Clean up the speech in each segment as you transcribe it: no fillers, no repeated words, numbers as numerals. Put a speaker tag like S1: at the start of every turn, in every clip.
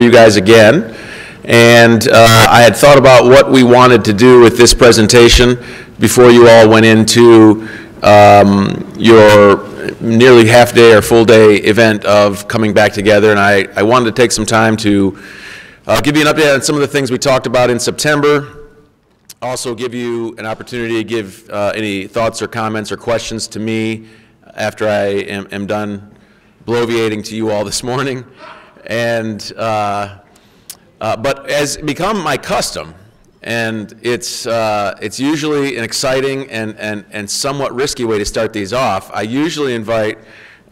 S1: you guys again, and I had thought about what we wanted to do with this presentation before you all went into your nearly half-day or full-day event of coming back together, and I wanted to take some time to give you an update on some of the things we talked about in September, also give you an opportunity to give any thoughts or comments or questions to me after I am done bloviating to you all this morning. And but as become my custom, and it's usually an exciting and somewhat risky way to start these off, I usually invite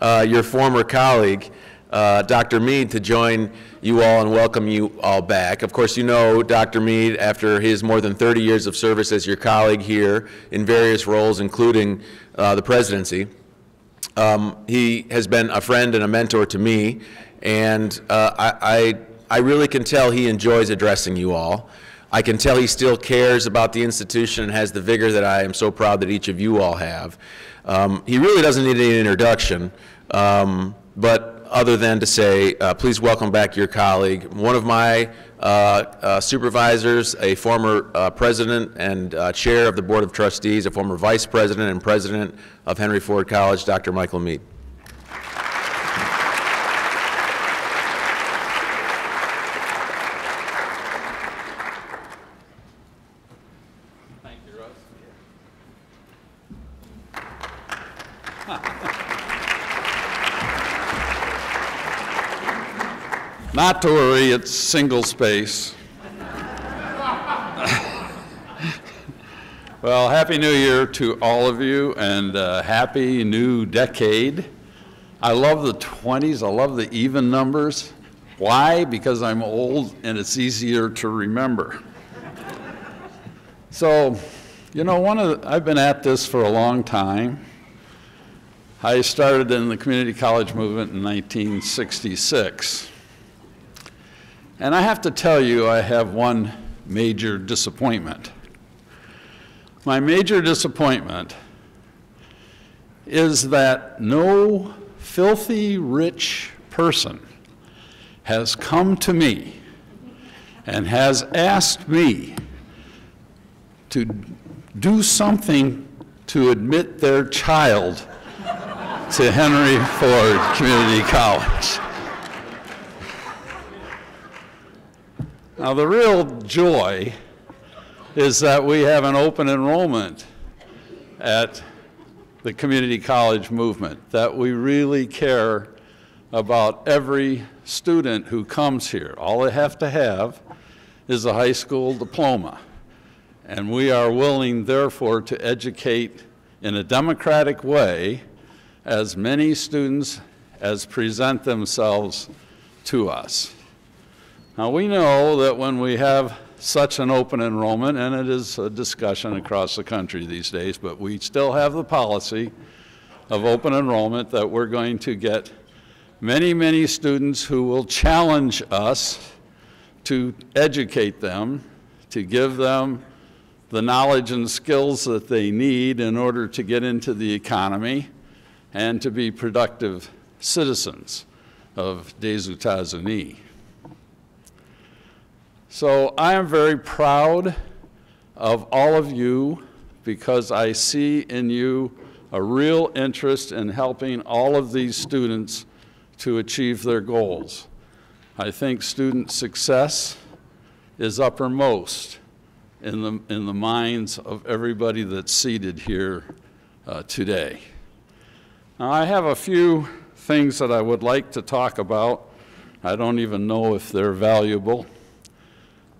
S1: your former colleague, Dr. Mead, to join you all and welcome you all back. Of course, you know Dr. Mead after his more than 30 years of service as your colleague here in various roles, including the presidency. He has been a friend and a mentor to me, and I really can tell he enjoys addressing you all. I can tell he still cares about the institution and has the vigor that I am so proud that each of you all have. He really doesn't need any introduction, but other than to say, please welcome back your colleague, one of my supervisors, a former president and chair of the Board of Trustees, a former vice president and president of Henry Ford College, Dr. Michael Mead.
S2: Thank you, Russ. Not to worry, it's single space. Well, Happy New Year to all of you, and happy new decade. I love the 20s, I love the even numbers. Why? Because I'm old and it's easier to remember. So, you know, I've been at this for a long time. I started in the community college movement in 1966. And I have to tell you, I have one major disappointment. My major disappointment is that no filthy rich person has come to me and has asked me to do something to admit their child to Henry Ford Community College. Now, the real joy is that we have an open enrollment at the community college movement, that we really care about every student who comes here. All they have to have is a high school diploma. And we are willing, therefore, to educate in a democratic way as many students as present themselves to us. Now, we know that when we have such an open enrollment, and it is a discussion across the country these days, but we still have the policy of open enrollment, that we're going to get many, many students who will challenge us to educate them, to give them the knowledge and skills that they need in order to get into the economy and to be productive citizens of des États-Unis. So I am very proud of all of you because I see in you a real interest in helping all of these students to achieve their goals. I think student success is uppermost in the minds of everybody that's seated here today. Now, I have a few things that I would like to talk about. I don't even know if they're valuable.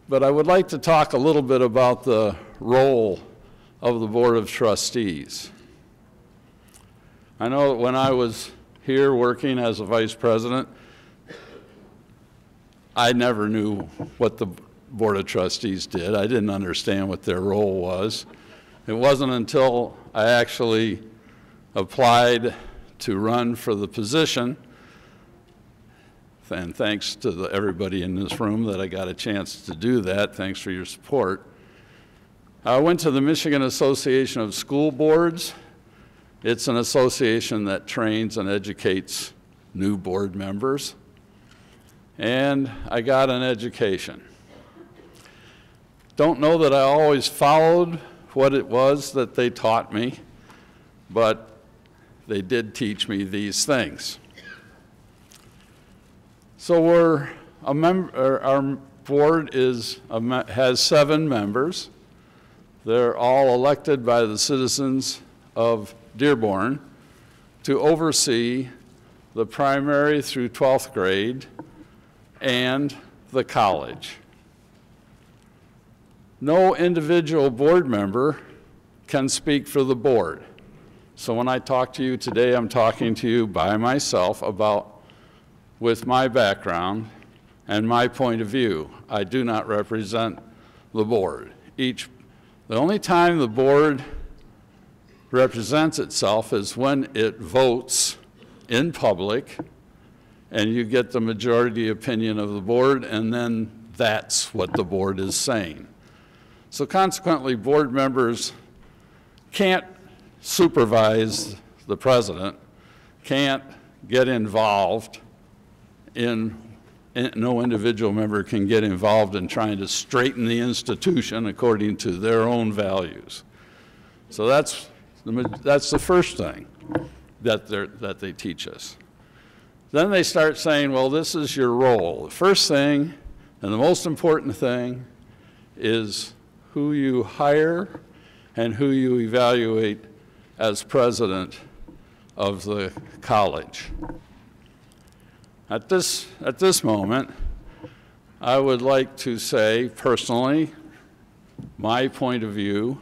S2: But I would like to talk a little bit about the role of the Board of Trustees. I know that when I was here working as a vice president, I never knew what the Board of Trustees did. I didn't understand what their role was. It wasn't until I actually applied to run for the position, and thanks to everybody in this room that I got a chance to do that. Thanks for your support. I went to the Michigan Association of School Boards. It's an association that trains and educates new board members. and I got an education. Don't know that I always followed what it was that they taught me, but they did teach me these things. So our board has 7 members. They're all elected by the citizens of Dearborn to oversee the primary through 12th grade and the college. No individual board member can speak for the board. So when I talk to you today, I'm talking to you by myself with my background and my point of view. I do not represent the board. The only time the board represents itself is when it votes in public, and you get the majority opinion of the board, and then that's what the board is saying. So consequently, board members can't supervise the president, can't get involved no individual member can get involved in trying to straighten the institution according to their own values. So that's the first thing that they teach us. Then they start saying, well, this is your role. The first thing and the most important thing is who you hire and who you evaluate as president of the college. At this moment, I would like to say personally, my point of view,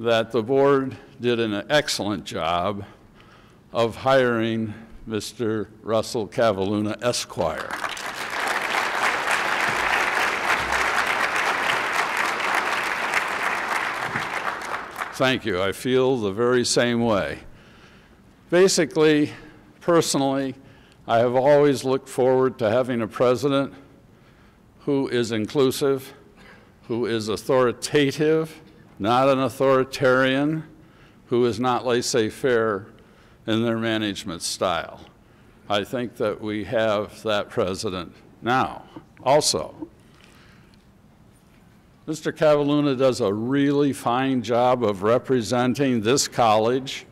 S2: that the board did an excellent job of hiring Mr. Russell Cavalluna, Esquire. Thank you. I feel the very same way. Basically, personally, I have always looked forward to having a president who is inclusive, who is authoritative, not an authoritarian, who is not laissez-faire in their management style. I think that we have that president now. Also, Mr. Cavalluna does a really fine job of representing this college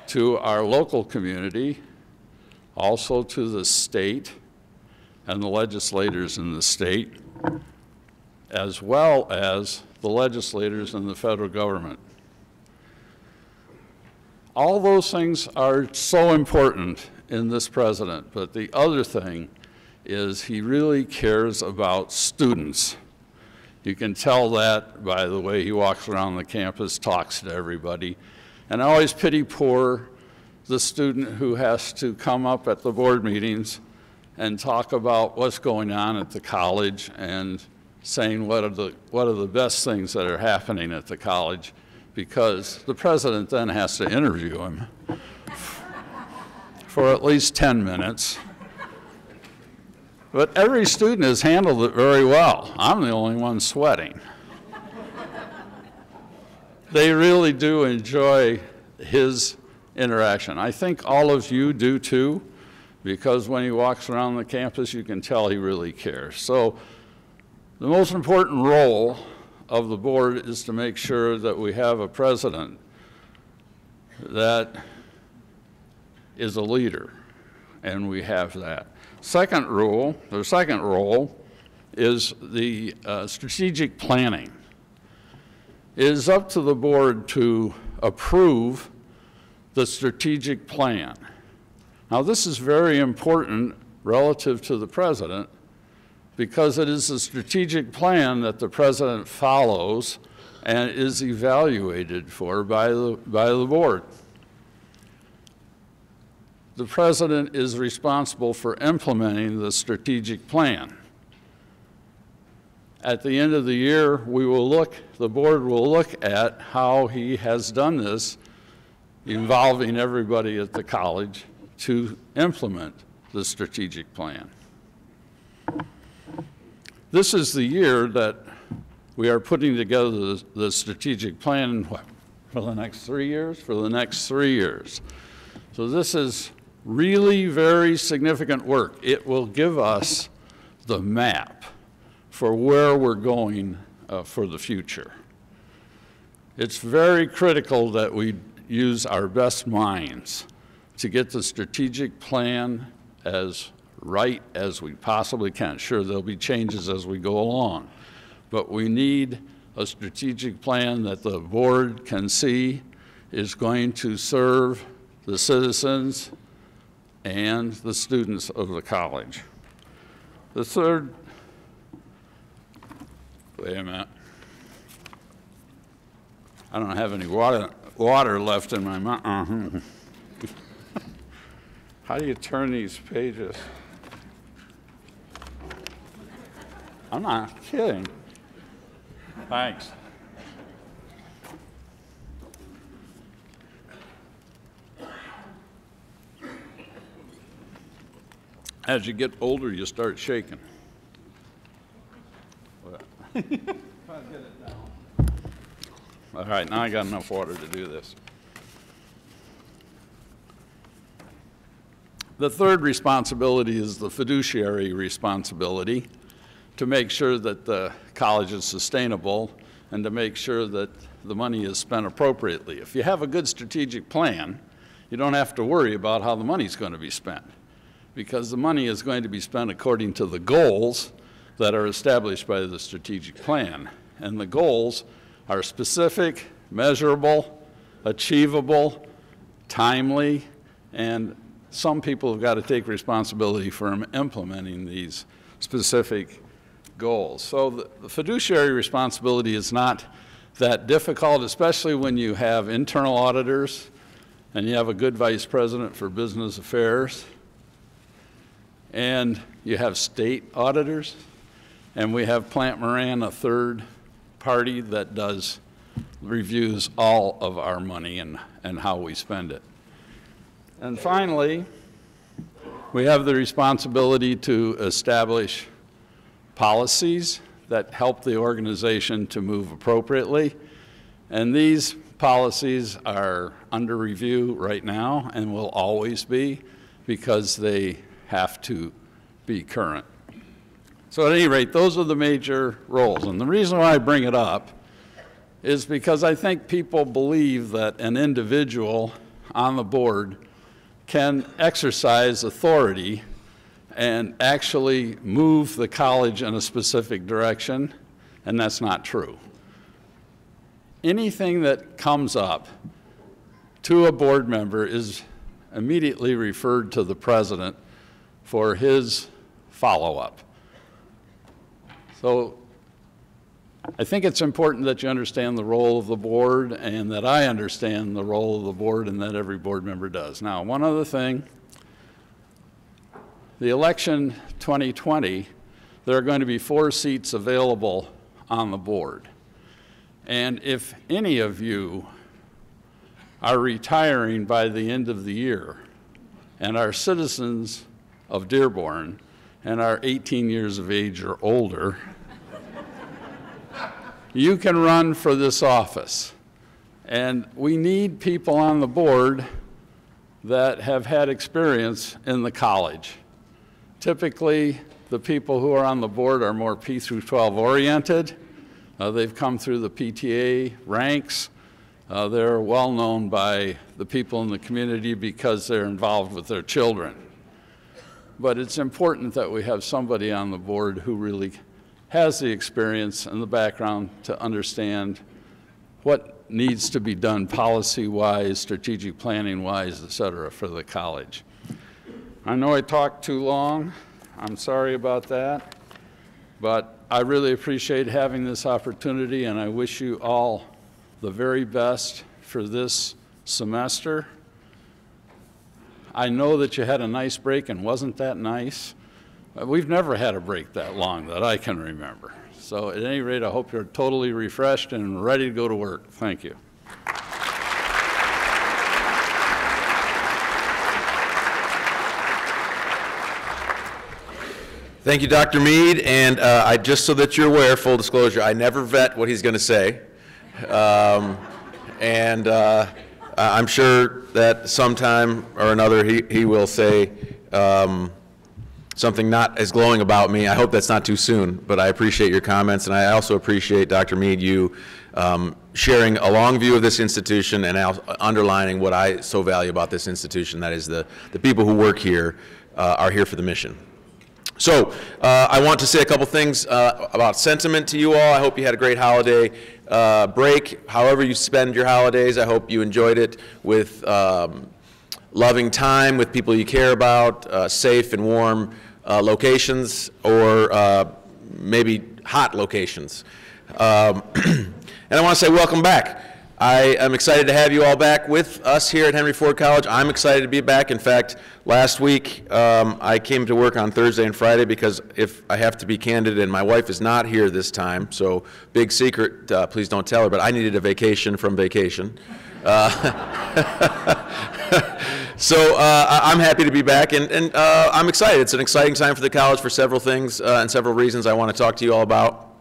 S2: to our local community, also to the state and the legislators in the state, as well as the legislators in the federal government. All those things are so important in this president, but the other thing is he really cares about students. You can tell that by the way he walks around the campus, talks to everybody, and I always pity the student who has to come up at the board meetings and talk about what's going on at the college and saying what are the best things that are happening at the college, because the president then has to interview him for at least 10 minutes. But every student has handled it very well. I'm the only one sweating. They really do enjoy his interaction. I think all of you do too, because when he walks around the campus, you can tell he really cares. So the most important role of the board is to make sure that we have a president that is a leader, and we have that. The second role is the strategic planning. It is up to the board to approve the strategic plan. Now, this is very important relative to the president, because it is the strategic plan that the president follows and is evaluated for by the board. The president is responsible for implementing the strategic plan. At the end of the year, the board will look at how he has done this, involving everybody at the college to implement the strategic plan. This is the year that we are putting together the strategic plan for the next 3 years? For the next 3 years. So this is really very significant work. It will give us the map for where we're going for the future. It's very critical that we use our best minds to get the strategic plan as right as we possibly can. Sure, there'll be changes as we go along, but we need a strategic plan that the board can see is going to serve the citizens and the students of the college. The third, wait a minute. I don't have any water left in my mouth. How do you turn these pages? I'm not kidding. Thanks. As you get older, you start shaking. All right, now I got enough water to do this. The third responsibility is the fiduciary responsibility to make sure that the college is sustainable and to make sure that the money is spent appropriately. If you have a good strategic plan, you don't have to worry about how the money is going to be spent, because the money is going to be spent according to the goals that are established by the strategic plan. And the goals are specific, measurable, achievable, timely, and some people have got to take responsibility for implementing these specific goals. So the fiduciary responsibility is not that difficult, especially when you have internal auditors and you have a good vice president for business affairs, and you have state auditors, and we have Plant Moran, a third party that does reviews all of our money and how we spend it. And finally, we have the responsibility to establish policies that help the organization to move appropriately. And these policies are under review right now and will always be, because they have to be current. So at any rate, those are the major roles. And the reason why I bring it up is because I think people believe that an individual on the board can exercise authority and actually move the college in a specific direction, and that's not true. Anything that comes up to a board member is immediately referred to the president for his follow-up. So I think it's important that you understand the role of the board, and that I understand the role of the board, and that every board member does. Now, one other thing, the election 2020, there are going to be 4 seats available on the board. And if any of you are retiring by the end of the year and are citizens of Dearborn and are 18 years of age or older, you can run for this office. And we need people on the board that have had experience in the college. Typically, the people who are on the board are more P through 12 oriented. They've come through the PTA ranks. They're well known by the people in the community because they're involved with their children. But it's important that we have somebody on the board who really has the experience and the background to understand what needs to be done policy-wise, strategic planning-wise, et cetera, for the college. I know I talked too long. I'm sorry about that. But I really appreciate having this opportunity, and I wish you all the very best for this semester. I know that you had a nice break, and wasn't that nice? We've never had a break that long that I can remember. So at any rate, I hope you're totally refreshed and ready to go to work. Thank you.
S1: Thank you, Dr. Mead. And just so that you're aware, full disclosure, I never vet what he's going to say. I'm sure that sometime or another he will say something not as glowing about me. I hope that's not too soon, but I appreciate your comments, and I also appreciate, Dr. Mead, you sharing a long view of this institution and underlining what I so value about this institution, that is the people who work here are here for the mission. So I want to say a couple things about sentiment to you all. I hope you had a great holiday break. However you spend your holidays, I hope you enjoyed it with loving time with people you care about, safe and warm locations, or maybe hot locations. And I want to say welcome back. I am excited to have you all back with us here at Henry Ford College. I'm excited to be back. In fact, last week I came to work on Thursday and Friday because, if I have to be candid, and my wife is not here this time, so big secret, please don't tell her, but I needed a vacation from vacation. So I'm happy to be back, and I'm excited. It's an exciting time for the college for several things and several reasons I want to talk to you all about.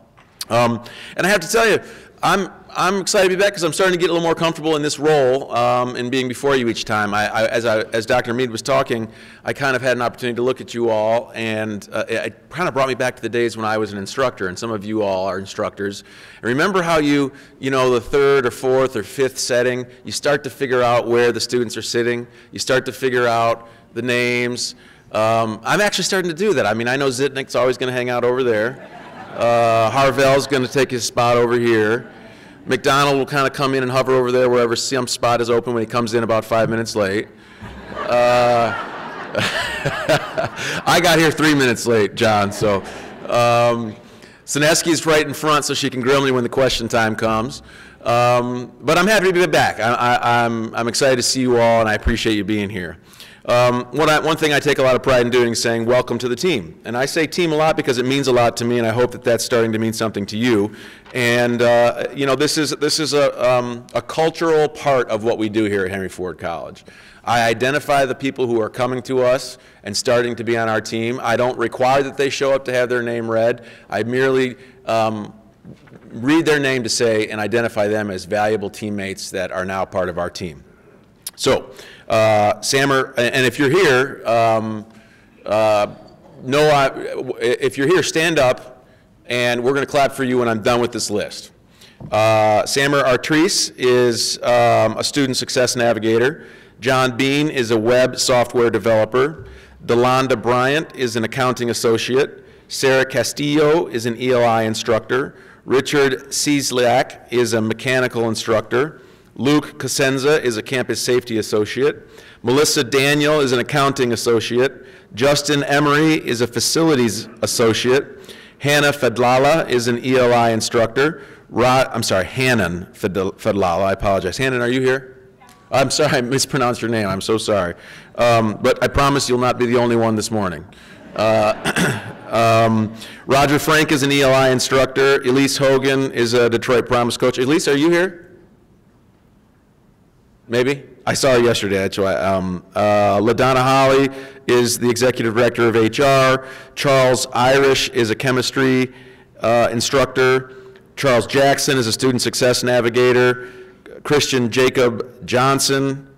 S1: And I have to tell you, I'm excited to be back because I'm starting to get a little more comfortable in this role in being before you each time. As Dr. Mead was talking, I kind of had an opportunity to look at you all, and it kind of brought me back to the days when I was an instructor, and some of you all are instructors. And remember how you know, the third or fourth or fifth setting, you start to figure out where the students are sitting. You start to figure out the names. I'm actually starting to do that. I mean, I know Zitnik's always going to hang out over there. Harvell's going to take his spot over here. McDonald will kind of come in and hover over there wherever some spot is open when he comes in about 5 minutes late. I got here 3 minutes late, John, so Sineski's right in front so she can grill me when the question time comes. But I'm happy to be back. I'm excited to see you all, and I appreciate you being here. One thing I take a lot of pride in doing is saying welcome to the team. And I say team a lot because it means a lot to me, and I hope that that's starting to mean something to you. And you know, this is a cultural part of what we do here at Henry Ford College. I identify the people who are coming to us and starting to be on our team. I don't require that they show up to have their name read. I merely read their name to say and identify them as valuable teammates that are now part of our team. So, Samer, and if you're here, if you're here, stand up, and we're going to clap for you when I'm done with this list. Samer Artrice is a student success navigator. John Bean is a web software developer. Delonda Bryant is an accounting associate. Sarah Castillo is an ELI instructor. Richard Cieslak is a mechanical instructor. Luke Cosenza is a campus safety associate. Melissa Daniel is an accounting associate. Justin Emery is a facilities associate. Hannah Fedlala is an ELI instructor. Hannon Fedlala, I apologize. Hannon, are you here? I'm sorry, I mispronounced your name. I'm so sorry. But I promise you'll not be the only one this morning. Roger Frank is an ELI instructor. Elise Hogan is a Detroit Promise coach. Elise, are you here? Maybe? I saw her yesterday, that's why. LaDonna Holly is the executive director of HR. Charles Irish is a chemistry instructor. Charles Jackson is a student success navigator. Christian Jacob Johnson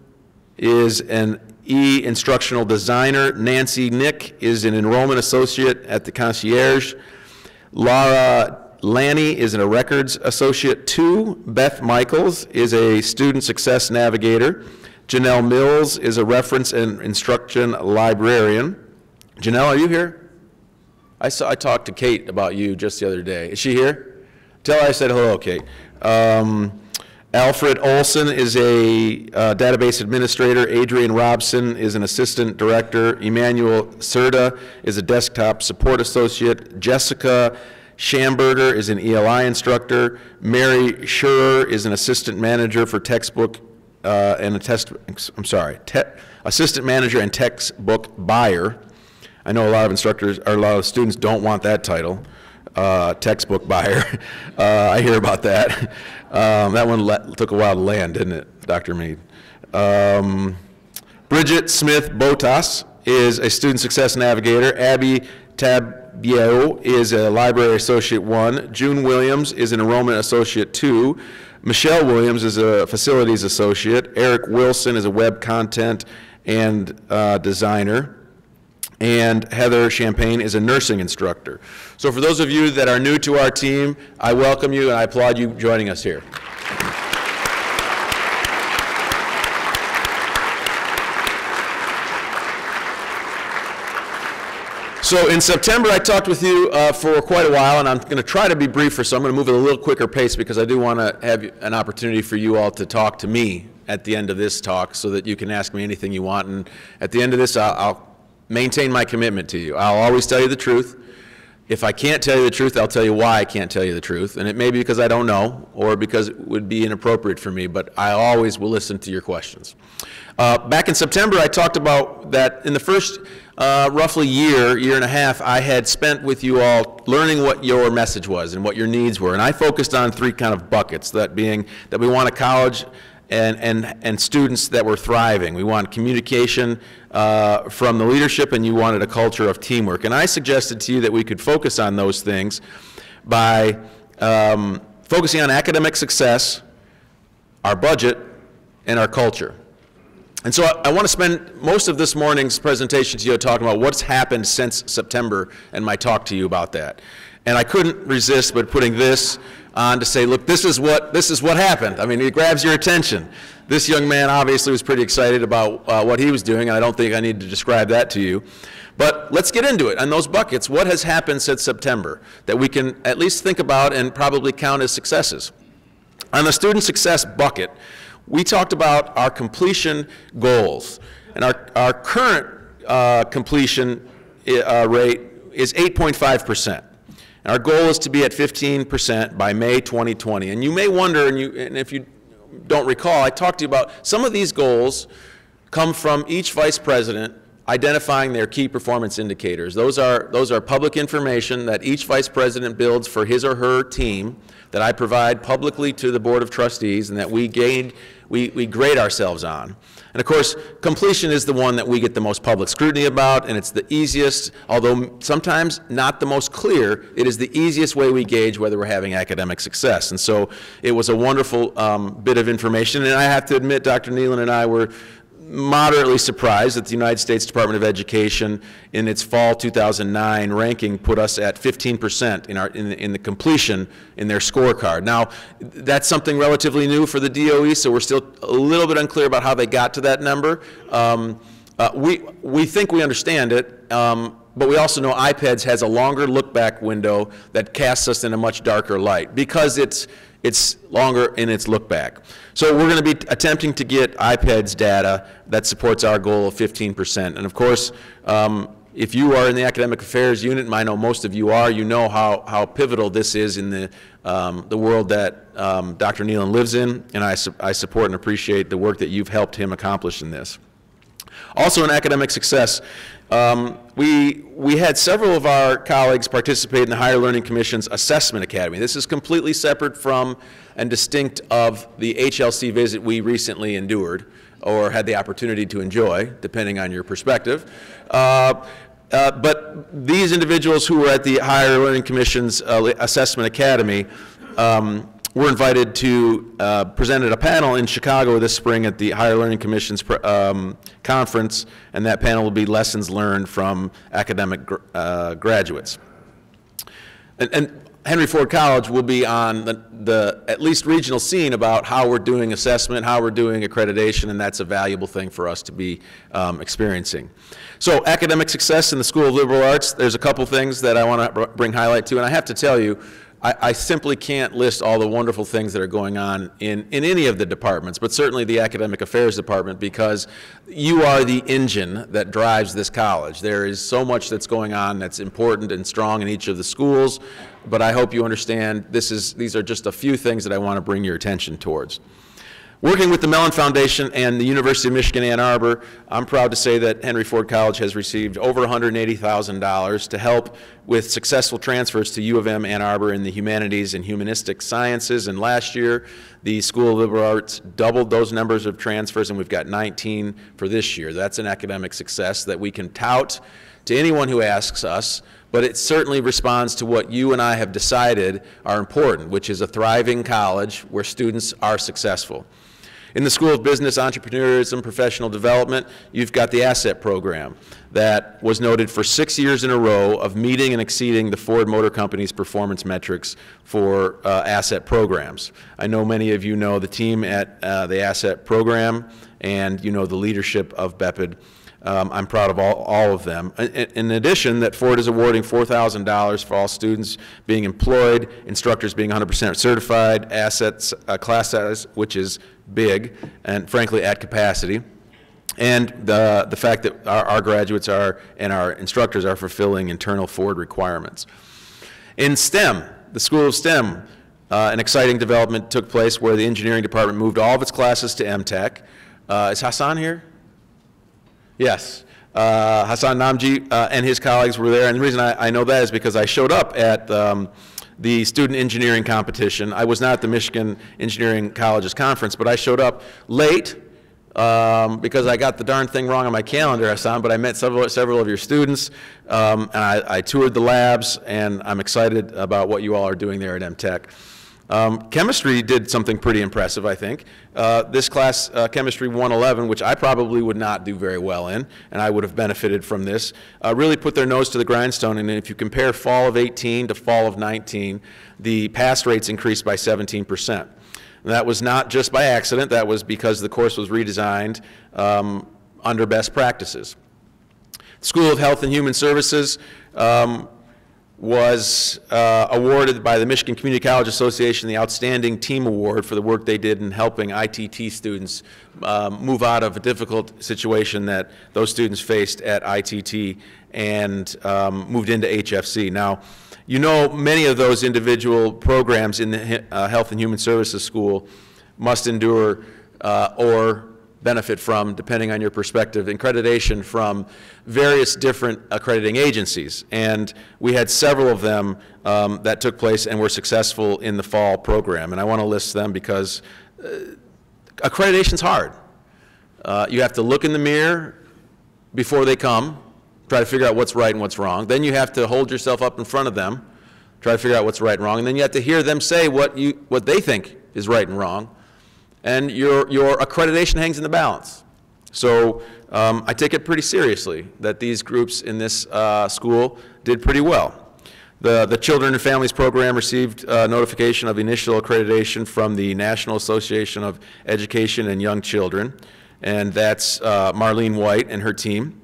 S1: is an instructional designer. Nancy Nick is an enrollment associate at the concierge. Laura Lanny is a records associate 2. Beth Michaels is a student success navigator. Janelle Mills is a reference and instruction librarian. Janelle, are you here? I talked to Kate about you just the other day. Is she here? Tell her I said hello, Kate. Alfred Olson is a database administrator. Adrian Robson is an assistant director. Emmanuel Serta is a desktop support associate. Jessica Schamberger is an ELI instructor. Mary Schurer is an assistant manager for textbook assistant manager and textbook buyer. I know a lot of instructors, or a lot of students don't want that title, textbook buyer. I hear about that. That one took a while to land, didn't it, Dr. Mead? Bridget Smith Botas is a student success navigator. Abby Biao is a Library Associate 1. June Williams is an Enrollment Associate 2. Michelle Williams is a Facilities Associate. Eric Wilson is a Web Content and Designer. And Heather Champagne is a nursing instructor. So for those of you that are new to our team, I welcome you and I applaud you joining us here. So in September, I talked with you for quite a while, and I'm going to try to be briefer, so I'm going to move at a little quicker pace because I do want to have an opportunity for you all to talk to me at the end of this talk so that you can ask me anything you want. And at the end of this, I'll maintain my commitment to you. I'll always tell you the truth. If I can't tell you the truth, I'll tell you why I can't tell you the truth. And it may be because I don't know or because it would be inappropriate for me, but I always will listen to your questions. Back in September, I talked about that in the first roughly year and a half, I had spent with you all learning what your message was and what your needs were. And I focused on three kind of buckets, that being that we want a college and students that were thriving. We want communication from the leadership, and you wanted a culture of teamwork. And I suggested to you that we could focus on those things by focusing on academic success, our budget, and our culture. And so I want to spend most of this morning's presentation to you talking about what's happened since September and my talk to you about that. And I couldn't resist but putting this on to say, look, this is what happened. I mean, it grabs your attention. This young man obviously was pretty excited about what he was doing, and I don't think I need to describe that to you. But let's get into it. On those buckets, what has happened since September that we can at least think about and probably count as successes? On the student success bucket, we talked about our completion goals. And our current completion rate is 8.5%. And our goal is to be at 15% by May 2020. And you may wonder, and if you don't recall, I talked to you about some of these goals come from each vice president identifying their key performance indicators. Those are public information that each vice president builds for his or her team that I provide publicly to the Board of Trustees and that we grade ourselves on. And of course, completion is the one that we get the most public scrutiny about, and it's the easiest, although sometimes not the most clear, it is the easiest way we gauge whether we're having academic success. And so it was a wonderful bit of information, and I have to admit, Dr. Nealon and I were moderately surprised that the United States Department of Education in its fall 2009 ranking put us at 15% in the completion in their scorecard. Now, that's something relatively new for the DOE, so we're still a little bit unclear about how they got to that number. We think we understand it, but we also know IPEDS has a longer look-back window that casts us in a much darker light because it's longer in its look back. So we're going to be attempting to get IPEDS data that supports our goal of 15%. And of course, if you are in the academic affairs unit, and I know most of you are, you know how pivotal this is in the world that Dr. Nealon lives in, and I support and appreciate the work that you've helped him accomplish in this. Also in academic success, we had several of our colleagues participate in the Higher Learning Commission's Assessment Academy. This is completely separate from and distinct of the HLC visit we recently endured or had the opportunity to enjoy, depending on your perspective. But these individuals who were at the Higher Learning Commission's Assessment Academy were invited to present at a panel in Chicago this spring at the Higher Learning Commission's conference, and that panel will be lessons learned from academic graduates. And Henry Ford College will be on the at least regional scene about how we're doing assessment, how we're doing accreditation, and that's a valuable thing for us to be experiencing. So academic success in the School of Liberal Arts, there's a couple things that I want to bring highlight to, and I have to tell you, I simply can't list all the wonderful things that are going on in any of the departments, but certainly the Academic Affairs Department, because you are the engine that drives this college. There is so much that's going on that's important and strong in each of the schools, but I hope you understand these are just a few things that I want to bring your attention towards. Working with the Mellon Foundation and the University of Michigan Ann Arbor, I'm proud to say that Henry Ford College has received over $180,000 to help with successful transfers to U of M Ann Arbor in the humanities and humanistic sciences. And last year, the School of Liberal Arts doubled those numbers of transfers, and we've got 19 for this year. That's an academic success that we can tout to anyone who asks us, but it certainly responds to what you and I have decided are important, which is a thriving college where students are successful. In the School of Business, Entrepreneurism, Professional Development, you've got the ASSET program that was noted for 6 years in a row of meeting and exceeding the Ford Motor Company's performance metrics for ASSET programs. I know many of you know the team at the ASSET program, and you know the leadership of BEPID. I'm proud of all of them. In addition, that Ford is awarding $4,000 for all students being employed, instructors being 100% certified, assets, class size, which is big, and frankly at capacity. And the fact that our graduates are, and our instructors are fulfilling internal Ford requirements. In STEM, the School of STEM, an exciting development took place where the engineering department moved all of its classes to MTech. Is Hassan here? Yes. Hassan Namji and his colleagues were there, and the reason I know that is because I showed up at the student engineering competition. I was not at the Michigan Engineering Colleges Conference, but I showed up late because I got the darn thing wrong on my calendar, Hassan, but I met several of your students, and I toured the labs, and I'm excited about what you all are doing there at MTech. Chemistry did something pretty impressive, I think. This class, Chemistry 111, which I probably would not do very well in, and I would have benefited from this, really put their nose to the grindstone. And if you compare fall of 18 to fall of 19, the pass rates increased by 17%. And that was not just by accident. That was because the course was redesigned under best practices. The School of Health and Human Services was awarded by the Michigan Community College Association the Outstanding Team Award for the work they did in helping ITT students move out of a difficult situation that those students faced at ITT and moved into HFC. Now, you know, many of those individual programs in the Health and Human Services School must endure or benefit from, depending on your perspective, accreditation from various different accrediting agencies. And we had several of them that took place and were successful in the fall program. And I want to list them because accreditation's hard. You have to look in the mirror before they come, try to figure out what's right and what's wrong. Then you have to hold yourself up in front of them, try to figure out what's right and wrong. And then you have to hear them say what they think is right and wrong. And your accreditation hangs in the balance. So I take it pretty seriously that these groups in this school did pretty well. The Children and Families Program received notification of initial accreditation from the National Association of Education and Young Children, and that's Marlene White and her team.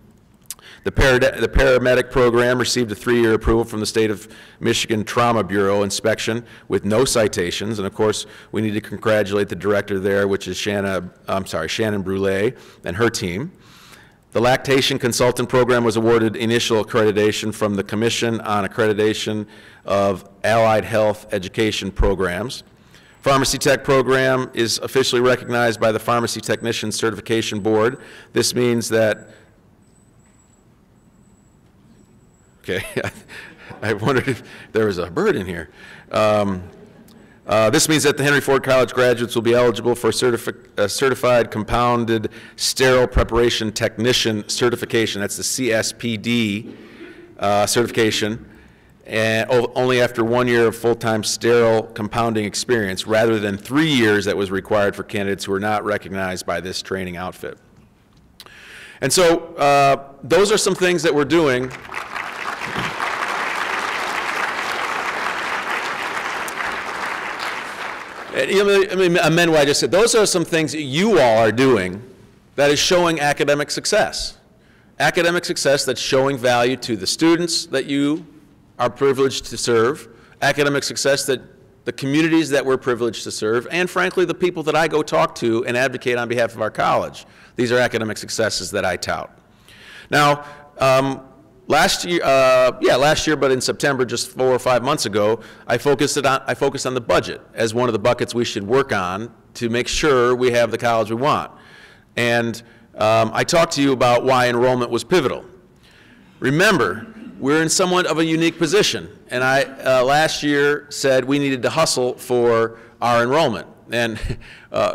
S1: The paramedic program received a 3-year approval from the State of Michigan Trauma Bureau inspection with no citations. And of course, we need to congratulate the director there, which is Shannon Brule and her team. The lactation consultant program was awarded initial accreditation from the Commission on Accreditation of Allied Health Education Programs. Pharmacy Tech program is officially recognized by the Pharmacy Technician Certification Board. This means that okay, I wondered if there was a bird in here. This means that the Henry Ford College graduates will be eligible for Certified Compounded Sterile Preparation Technician certification. That's the CSPD certification, and only after 1 year of full-time sterile compounding experience, rather than 3 years that was required for candidates who are not recognized by this training outfit. And so those are some things that we're doing. Let me amend what I just said. Those are some things that you all are doing that is showing academic success. Academic success that's showing value to the students that you are privileged to serve, academic success that the communities that we're privileged to serve, and frankly, the people that I go talk to and advocate on behalf of our college. These are academic successes that I tout. Now, last year, but in September, just 4 or 5 months ago, I focused on the budget as one of the buckets we should work on to make sure we have the college we want. And I talked to you about why enrollment was pivotal. Remember, we're in somewhat of a unique position, and I last year said we needed to hustle for our enrollment. And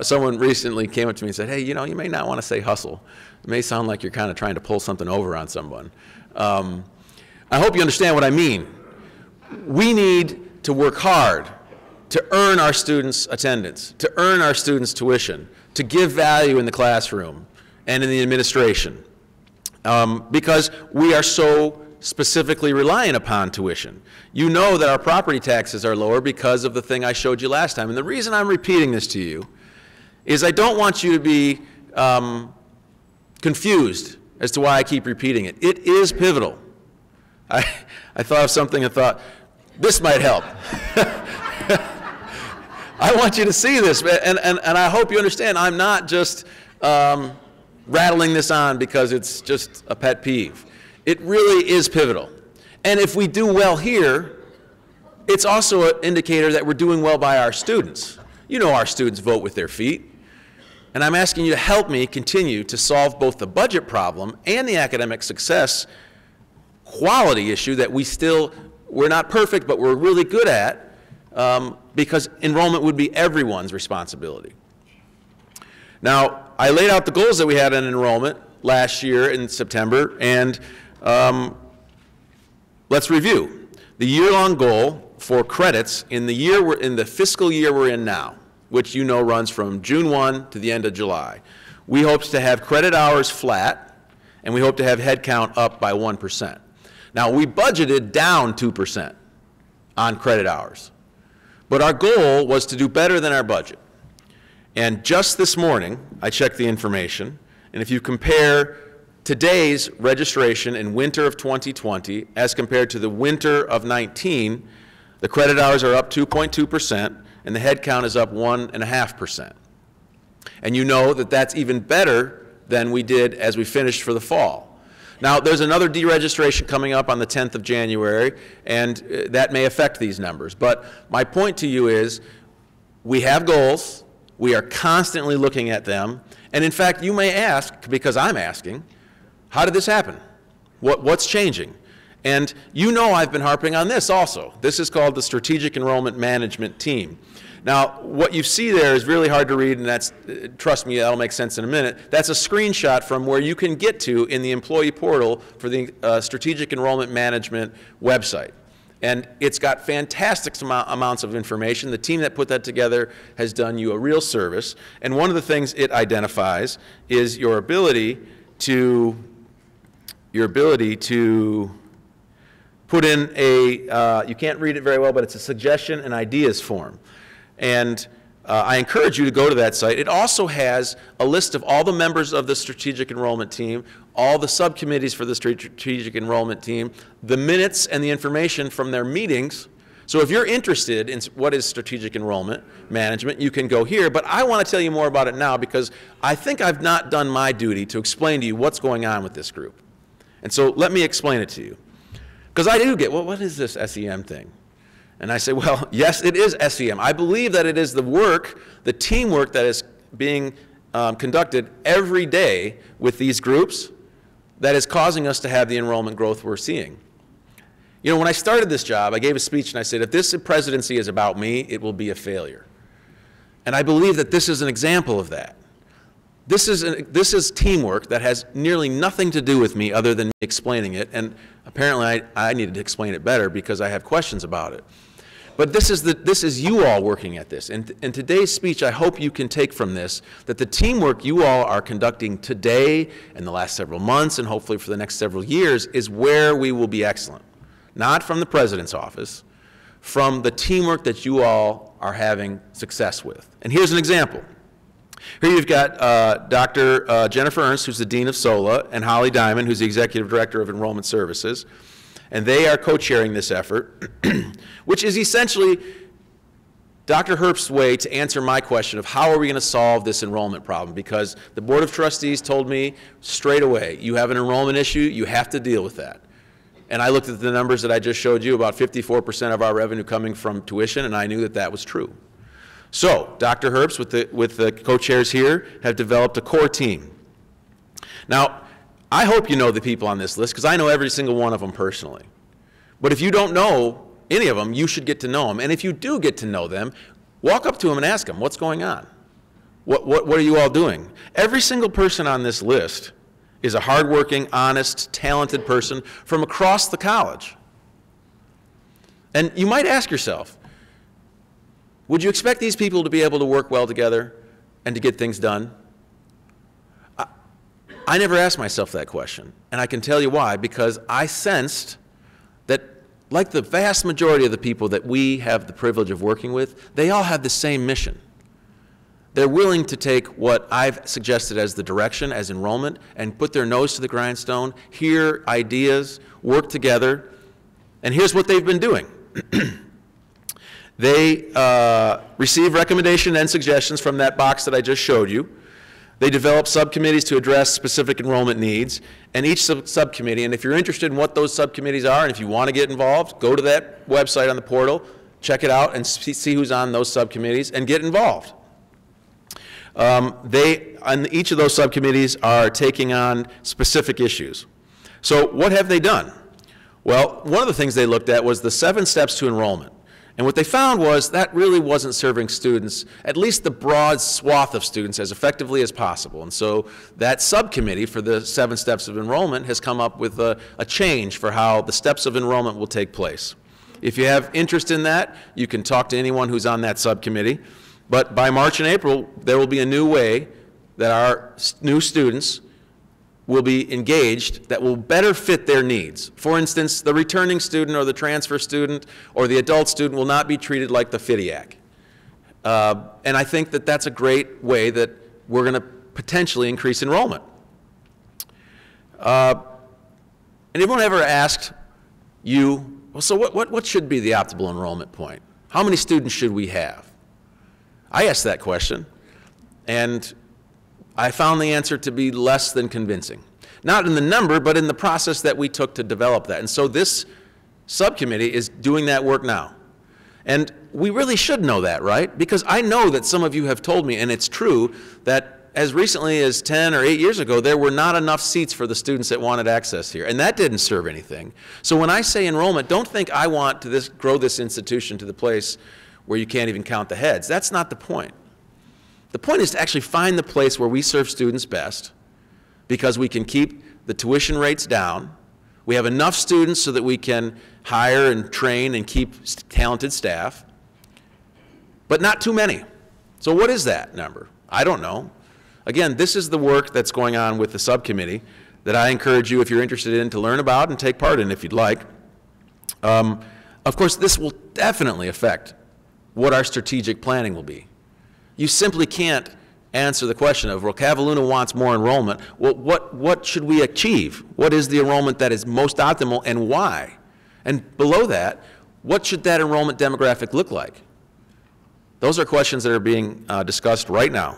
S1: someone recently came up to me and said, hey, you know, you may not want to say hustle. It may sound like you're kind of trying to pull something over on someone. I hope you understand what I mean. We need to work hard to earn our students' attendance, to earn our students' tuition, to give value in the classroom and in the administration, because we are so specifically reliant upon tuition. You know that our property taxes are lower because of the thing I showed you last time. And the reason I'm repeating this to you is I don't want you to be confused as to why I keep repeating it. It is pivotal. I thought of something and thought, this might help. I want you to see this, and I hope you understand I'm not just rattling this on because it's just a pet peeve. It really is pivotal. And if we do well here, it's also an indicator that we're doing well by our students. You know our students vote with their feet. And I'm asking you to help me continue to solve both the budget problem and the academic success quality issue that we're not perfect, but we're really good at, because enrollment would be everyone's responsibility. Now, I laid out the goals that we had in enrollment last year in September, and let's review. The year-long goal for credits in the fiscal year we're in now, which you know runs from June 1 to the end of July. We hope to have credit hours flat, and we hope to have head count up by 1%. Now, we budgeted down 2% on credit hours, but our goal was to do better than our budget. And just this morning, I checked the information, and if you compare today's registration in winter of 2020 as compared to the winter of 19, the credit hours are up 2.2%, and the head count is up 1.5%. And you know that that's even better than we did as we finished for the fall. Now, there's another deregistration coming up on the 10th of January, and that may affect these numbers. But my point to you is we have goals. We are constantly looking at them. And in fact, you may ask, because I'm asking, how did this happen? What's changing? And you know I've been harping on this also. This is called the Strategic Enrollment Management Team. Now, what you see there is really hard to read, and that's, trust me, that'll make sense in a minute. That's a screenshot from where you can get to in the employee portal for the Strategic Enrollment Management website. And it's got fantastic amounts of information. The team that put that together has done you a real service. And one of the things it identifies is your ability to put in a, you can't read it very well, but it's a suggestion and ideas form. And I encourage you to go to that site. It also has a list of all the members of the Strategic Enrollment Team, all the subcommittees for the Strategic Enrollment Team, the minutes and the information from their meetings. So if you're interested in what is Strategic Enrollment Management, you can go here. But I want to tell you more about it now because I think I've not done my duty to explain to you what's going on with this group. And so let me explain it to you. Because I do get, well, what is this SEM thing? And I say, well, yes, it is SEM. I believe that it is the work, the teamwork that is being conducted every day with these groups that is causing us to have the enrollment growth we're seeing. You know, when I started this job, I gave a speech and I said, if this presidency is about me, it will be a failure. And I believe that this is an example of that. This is teamwork that has nearly nothing to do with me other than me explaining it, and apparently I needed to explain it better because I have questions about it. But this is you all working at this. And in today's speech, I hope you can take from this that the teamwork you all are conducting today and the last several months and hopefully for the next several years is where we will be excellent. Not from the president's office, from the teamwork that you all are having success with. And here's an example. Here you've got Dr. Jennifer Ernst, who's the Dean of SOLA, and Holly Diamond, who's the Executive Director of Enrollment Services. And they are co-chairing this effort, which is essentially Dr. Herbst's way to answer my question of how are we going to solve this enrollment problem, because the Board of Trustees told me straight away, you have an enrollment issue, you have to deal with that. And I looked at the numbers that I just showed you, about 54% of our revenue coming from tuition, and I knew that that was true. So Dr. Herbst, with the co-chairs here, have developed a core team. Now, I hope you know the people on this list, because I know every single one of them personally. But if you don't know any of them, you should get to know them. And if you do get to know them, walk up to them and ask them, what's going on? What are you all doing? Every single person on this list is a hardworking, honest, talented person from across the college. And you might ask yourself, would you expect these people to be able to work well together and to get things done? I never asked myself that question, and I can tell you why, because I sensed that, like the vast majority of the people that we have the privilege of working with, they all have the same mission. They're willing to take what I've suggested as the direction, as enrollment, and put their nose to the grindstone, hear ideas, work together, and here's what they've been doing. They receive recommendation and suggestions from that box that I just showed you. They develop subcommittees to address specific enrollment needs, and each subcommittee, and if you're interested in what those subcommittees are, and if you want to get involved, go to that website on the portal, check it out, and see who's on those subcommittees, and get involved. On each of those subcommittees are taking on specific issues. So what have they done? Well, one of the things they looked at was the 7 steps to enrollment. And what they found was that really wasn't serving students, at least the broad swath of students, as effectively as possible. And so that subcommittee for the 7 steps of enrollment has come up with a change for how the steps of enrollment will take place. If you have interest in that, you can talk to anyone who's on that subcommittee. But by March and April, there will be a new way that our new students will be engaged that will better fit their needs. For instance, the returning student or the transfer student or the adult student will not be treated like the FIDIAC. And I think that that's a great way that we're going to potentially increase enrollment. And anyone ever asked you, well, so what should be the optimal enrollment point? How many students should we have? I asked that question, and I found the answer to be less than convincing. Not in the number, but in the process that we took to develop that. And so this subcommittee is doing that work now. And we really should know that, right? Because I know that some of you have told me, and it's true, that as recently as 10 or 8 years ago, there were not enough seats for the students that wanted access here. And that didn't serve anything. So when I say enrollment, don't think I want to grow this institution to the place where you can't even count the heads. That's not the point. The point is to actually find the place where we serve students best, because we can keep the tuition rates down. We have enough students so that we can hire and train and keep talented staff, but not too many. So what is that number? I don't know. Again, this is the work that's going on with the subcommittee that I encourage you, if you're interested in, to learn about and take part in if you'd like. Of course, this will definitely affect what our strategic planning will be. You simply can't answer the question of, well, Cavaluna wants more enrollment. Well, what should we achieve? What is the enrollment that is most optimal and why? And below that, what should that enrollment demographic look like? Those are questions that are being discussed right now.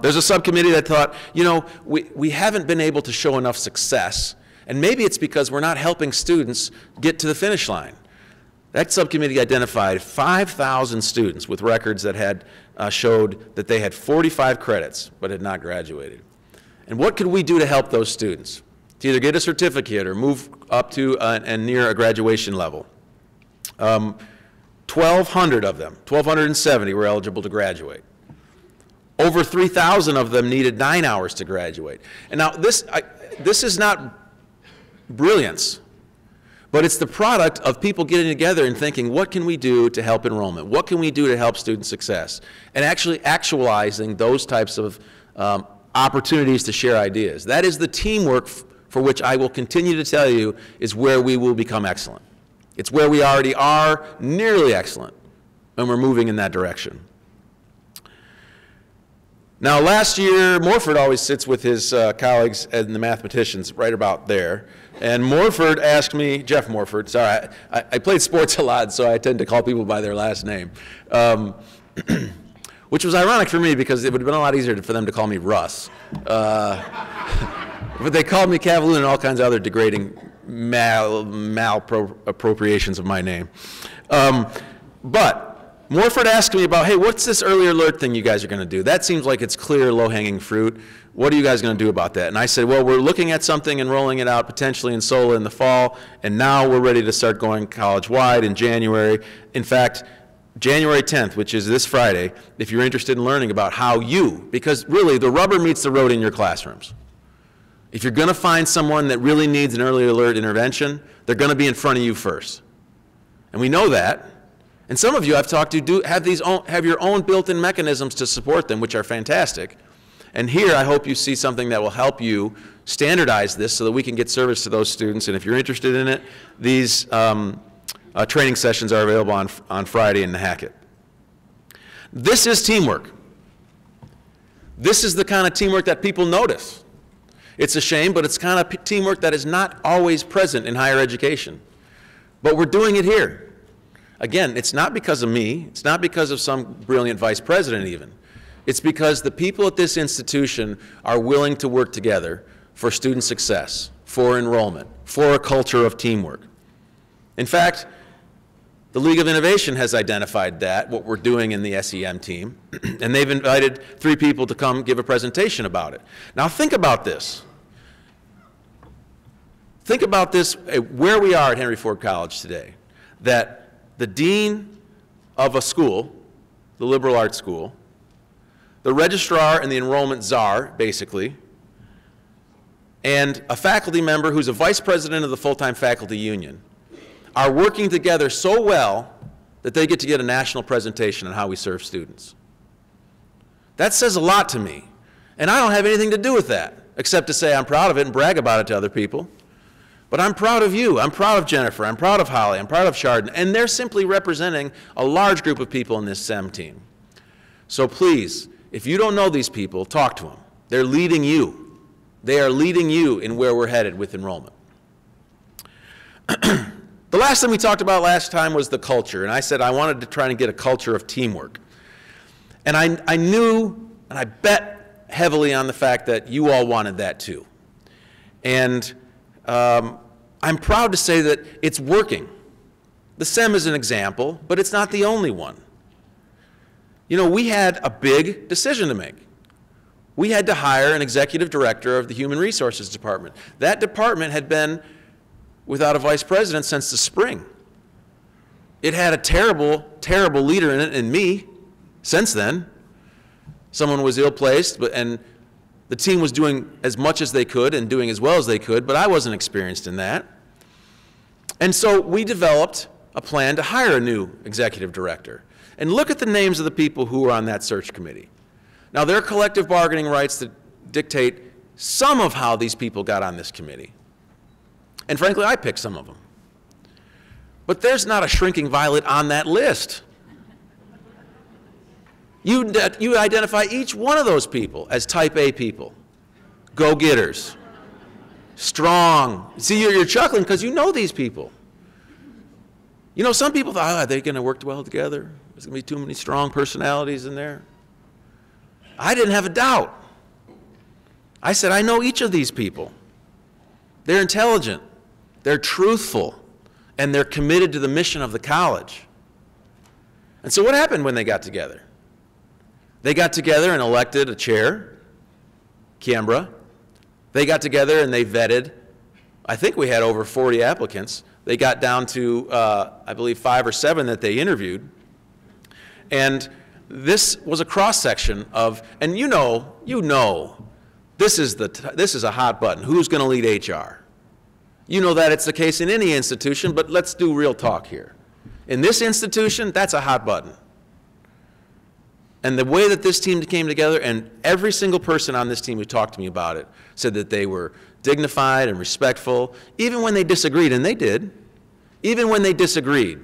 S1: There's a subcommittee that thought, you know, we haven't been able to show enough success, and maybe it's because we're not helping students get to the finish line. That subcommittee identified 5,000 students with records that had showed that they had 45 credits but had not graduated. And what could we do to help those students? To either get a certificate or move up to and near a graduation level. 1,200 of them, 1,270 were eligible to graduate. Over 3,000 of them needed 9 hours to graduate. And now this is not brilliance. But it's the product of people getting together and thinking, what can we do to help enrollment? What can we do to help student success? And actually actualizing those types of opportunities to share ideas. That is the teamwork for which I will continue to tell you is where we will become excellent. It's where we already are nearly excellent, and we're moving in that direction. Now, last year, Morford always sits with his colleagues and the mathematicians right about there. And Morford asked me, Jeff Morford, sorry, I played sports a lot, so I tend to call people by their last name, which was ironic for me because it would have been a lot easier for them to call me Russ. But they called me Cavaluna and all kinds of other degrading malappropriations of my name. But Morford asked me about, hey, what's this early alert thing you guys are going to do? That seems like it's clear, low-hanging fruit. What are you guys going to do about that? And I said, well, we're looking at something and rolling it out potentially in SOLA in the fall, and now we're ready to start going college-wide in January. In fact, January 10th, which is this Friday, if you're interested in learning about how you, because really the rubber meets the road in your classrooms. If you're going to find someone that really needs an early alert intervention, they're going to be in front of you first. And we know that. And some of you I've talked to have your own built-in mechanisms to support them, which are fantastic. And here I hope you see something that will help you standardize this so that we can get service to those students. And if you're interested in it, these training sessions are available on Friday in the Hackett. This is teamwork. This is the kind of teamwork that people notice. It's a shame, but it's kind of teamwork that is not always present in higher education. But we're doing it here. Again, it's not because of me. It's not because of some brilliant vice president even. It's because the people at this institution are willing to work together for student success, for enrollment, for a culture of teamwork. In fact, the League of Innovation has identified that, what we're doing in the SEM team, and they've invited 3 people to come give a presentation about it. Now think about this. Think about this, where we are at Henry Ford College today, that the dean of a school, the liberal arts school, the registrar and the enrollment czar, basically, and a faculty member who's a vice president of the full-time faculty union, are working together so well that they get to get a national presentation on how we serve students. That says a lot to me. And I don't have anything to do with that, except to say I'm proud of it and brag about it to other people. But I'm proud of you. I'm proud of Jennifer. I'm proud of Holly. I'm proud of Chardon. And they're simply representing a large group of people in this SEM team. So please, if you don't know these people, talk to them. They're leading you. They are leading you in where we're headed with enrollment. The last thing we talked about last time was the culture, and I said I wanted to try and get a culture of teamwork. And I knew, and I bet heavily on the fact that you all wanted that too. And I'm proud to say that it's working. The SEM is an example, but it's not the only one. You know, we had a big decision to make. We had to hire an executive director of the Human Resources Department. That department had been without a vice president since the spring. It had a terrible, terrible leader in it, and me, since then. Someone was ill-placed, and the team was doing as much as they could and doing as well as they could, but I wasn't experienced in that. And so we developed a plan to hire a new executive director. And look at the names of the people who were on that search committee. Now, there are collective bargaining rights that dictate some of how these people got on this committee. And frankly, I picked some of them. But there's not a shrinking violet on that list. You identify each one of those people as type A people, go-getters, strong. See, you're chuckling because you know these people. You know, some people thought, oh, are they going to work well together? There's going to be too many strong personalities in there. I didn't have a doubt. I said, I know each of these people. They're intelligent, they're truthful, and they're committed to the mission of the college. And so what happened when they got together? They got together and elected a chair, Kiembra. They got together and they vetted. I think we had over 40 applicants. They got down to, I believe, 5 or 7 that they interviewed. And this was a cross-section of, and you know, this is a hot button. Who's going to lead HR? You know that it's the case in any institution, but let's do real talk here. In this institution, that's a hot button. And the way that this team came together, and every single person on this team who talked to me about it said that they were dignified and respectful, even when they disagreed, and they did. Even when they disagreed,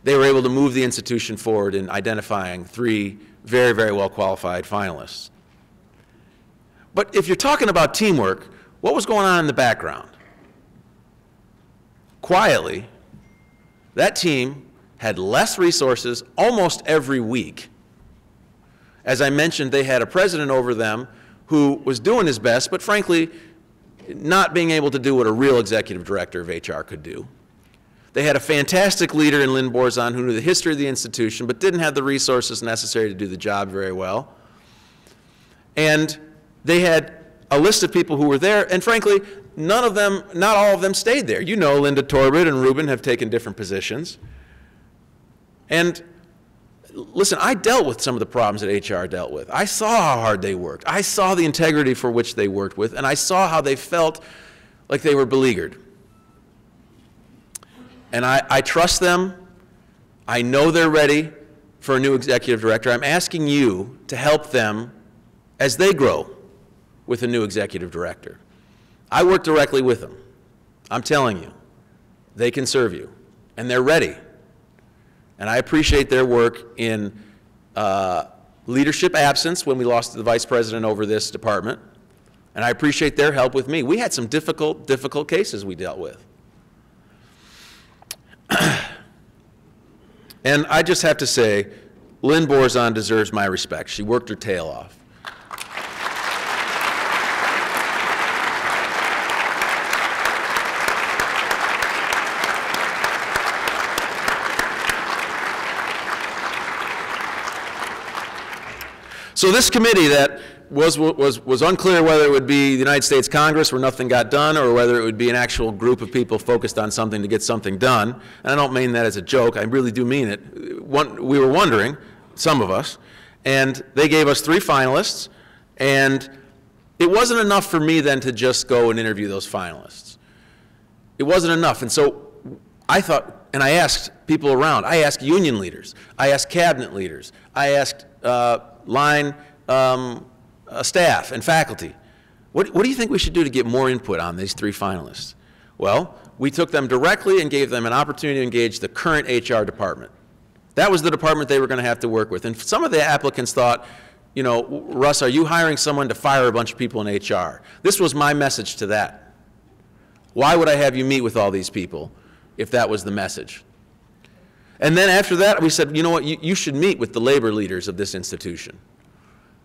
S1: they were able to move the institution forward in identifying 3 very, very well-qualified finalists. But if you're talking about teamwork, what was going on in the background? Quietly, that team had less resources almost every week. As I mentioned, they had a president over them who was doing his best, but frankly, not being able to do what a real executive director of HR could do. They had a fantastic leader in Lynn Borzon who knew the history of the institution, but didn't have the resources necessary to do the job very well. And they had a list of people who were there, and frankly, not all of them stayed there. You know, Linda Torbett and Ruben have taken different positions. And listen, I dealt with some of the problems that HR dealt with. I saw how hard they worked. I saw the integrity for which they worked with, and I saw how they felt like they were beleaguered. And I trust them. I know they're ready for a new executive director. I'm asking you to help them as they grow with a new executive director. I work directly with them. I'm telling you, they can serve you, and they're ready. And I appreciate their work in leadership absence when we lost the vice president over this department, and I appreciate their help with me. We had some difficult cases we dealt with. And I just have to say, Lynn Borzon deserves my respect. She worked her tail off. So this committee that was unclear whether it would be the United States Congress where nothing got done or whether it would be an actual group of people focused on something to get something done, and I don't mean that as a joke, I really do mean it. We were wondering, some of us, and they gave us 3 finalists, and it wasn't enough for me then to just go and interview those finalists. It wasn't enough, and so I thought, and I asked people around, I asked union leaders, I asked cabinet leaders, I asked line staff and faculty, what do you think we should do to get more input on these 3 finalists? Well, we took them directly and gave them an opportunity to engage the current HR department. That was the department they were going to have to work with. And some of the applicants thought, you know, Russ, are you hiring someone to fire a bunch of people in HR? This was my message to that. Why would I have you meet with all these people if that was the message? And then after that, we said, you know what, you should meet with the labor leaders of this institution.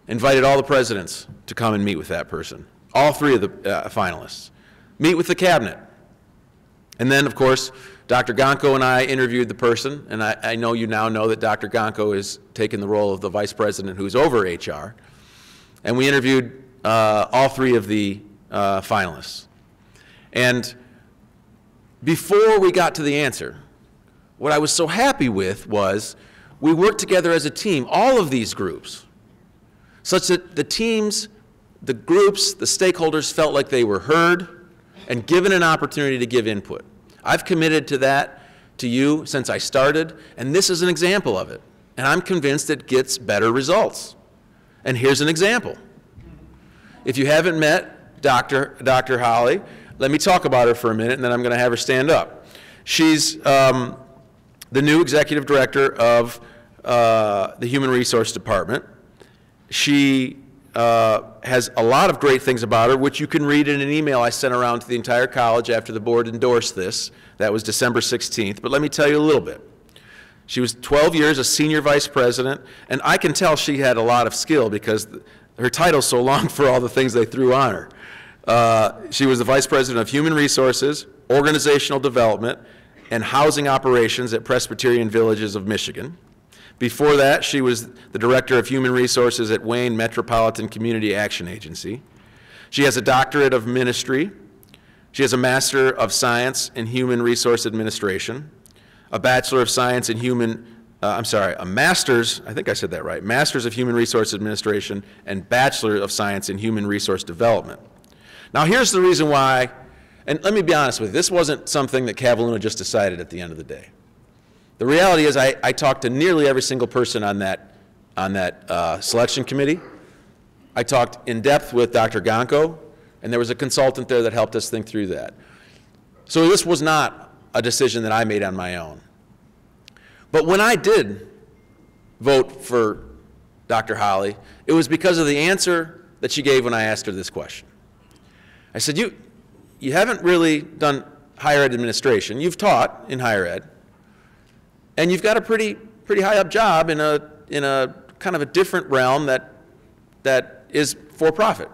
S1: Invited all the presidents to come and meet with that person, all 3 of the finalists. Meet with the cabinet. And then, of course, Dr. Gonko and I interviewed the person, and I know you now know that Dr. Gonko is taking the role of the vice president who's over HR. And we interviewed all 3 of the finalists. And before we got to the answer, what I was so happy with was we worked together as a team, all of these groups, such that the teams, the groups, the stakeholders felt like they were heard and given an opportunity to give input. I've committed to that to you since I started, and this is an example of it. And I'm convinced it gets better results. And here's an example. If you haven't met Dr. Holly, let me talk about her for a minute, and then I'm going to have her stand up. She's the new executive director of the Human Resource Department. She has a lot of great things about her, which you can read in an email I sent around to the entire college after the board endorsed this. That was December 16th. But let me tell you a little bit. She was 12 years a senior vice president, and I can tell she had a lot of skill because her title's so long for all the things they threw on her. She was the vice president of human resources, organizational development, and housing operations at Presbyterian Villages of Michigan. Before that, she was the director of human resources at Wayne Metropolitan Community Action Agency. She has a doctorate of ministry. She has a Master of Science in Human Resource Administration, a Bachelor of Science in a Master's, I think I said that right, Master's of Human Resource Administration and Bachelor of Science in Human Resource Development. Now here's the reason why, and let me be honest with you, this wasn't something that Cavaluna just decided at the end of the day. The reality is I talked to nearly every single person on that selection committee. I talked in depth with Dr. Gonko, and there was a consultant there that helped us think through that. So this was not a decision that I made on my own. But when I did vote for Dr. Holly, it was because of the answer that she gave when I asked her this question. I said, you haven't really done higher ed administration. You've taught in higher ed. And you've got a pretty high up job in a kind of a different realm that is for profit.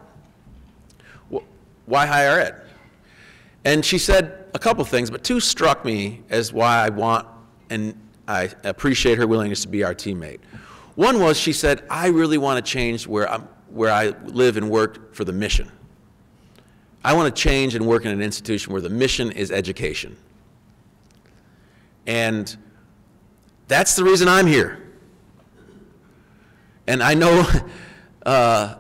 S1: Why higher ed? And she said a couple things, but 2 struck me as why I want and I appreciate her willingness to be our teammate. One was she said, I really want to change where I live and work for the mission. I want to change and work in an institution where the mission is education. And that's the reason I'm here. And I know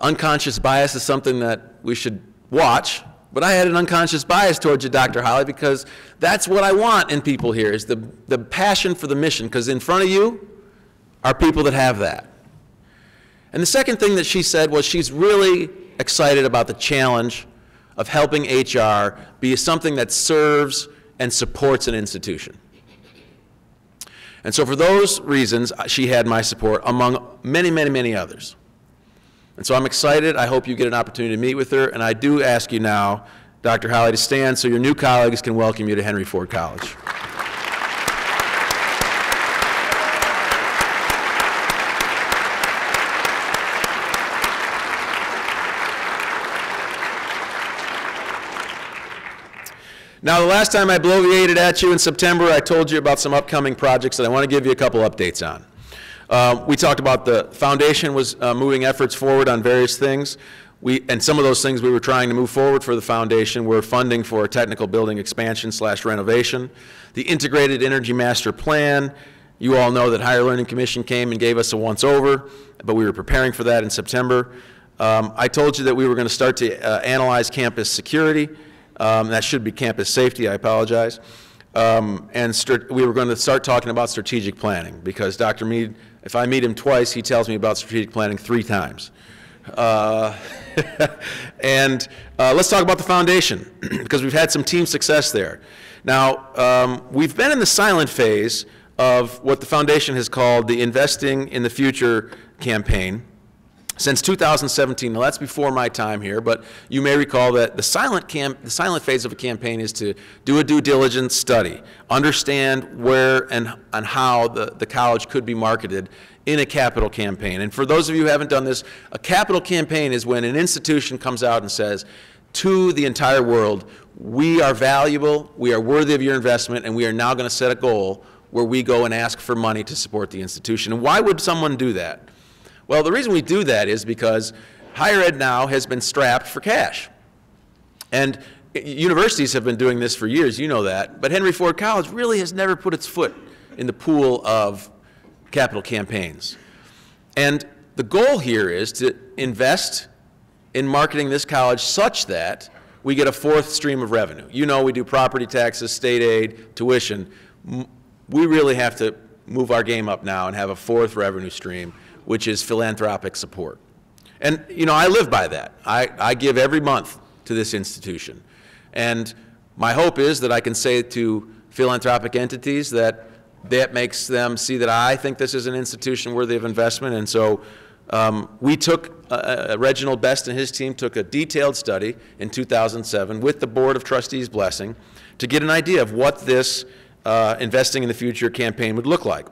S1: unconscious bias is something that we should watch, but I had an unconscious bias towards you, Dr. Holly, because that's what I want in people here, is the passion for the mission, because in front of you are people that have that. And the second thing that she said was she's really excited about the challenge of helping HR be something that serves and supports an institution. And so for those reasons, she had my support, among many, many, many others. And so I'm excited. I hope you get an opportunity to meet with her. And I do ask you now, Dr. Holly, to stand so your new colleagues can welcome you to Henry Ford College. Now, the last time I bloviated at you in September, I told you about some upcoming projects that I want to give you a couple updates on. We talked about the foundation was moving efforts forward on various things. And some of those things we were trying to move forward for the foundation were funding for a technical building expansion / renovation. The Integrated Energy Master Plan, you all know that Higher Learning Commission came and gave us a once-over, but we were preparing for that in September. I told you that we were going to start to analyze campus security. That should be campus safety, I apologize. And we were going to start talking about strategic planning, because Dr. Mead, if I meet him twice, he tells me about strategic planning 3 times. And let's talk about the foundation, because we've had some team success there. Now, we've been in the silent phase of what the foundation has called the Investing in the Future campaign since 2017. Now, that's before my time here, but you may recall that the silent phase of a campaign is to do a due diligence study, understand where and how the college could be marketed in a capital campaign. And for those of you who haven't done this, a capital campaign is when an institution comes out and says to the entire world, we are valuable, we are worthy of your investment, and we are now going to set a goal where we go and ask for money to support the institution. And why would someone do that? Well, the reason we do that is because higher ed now has been strapped for cash. And universities have been doing this for years, you know that, but Henry Ford College really has never put its foot in the pool of capital campaigns. And the goal here is to invest in marketing this college such that we get a 4th stream of revenue. You know, we do property taxes, state aid, tuition. We really have to move our game up now and have a 4th revenue stream, which is philanthropic support. And, you know, I live by that. I give every month to this institution. And my hope is that I can say to philanthropic entities that makes them see that I think this is an institution worthy of investment. And so we took, Reginald Best and his team took a detailed study in 2007 with the Board of Trustees' blessing to get an idea of what this Investing in the Future campaign would look like.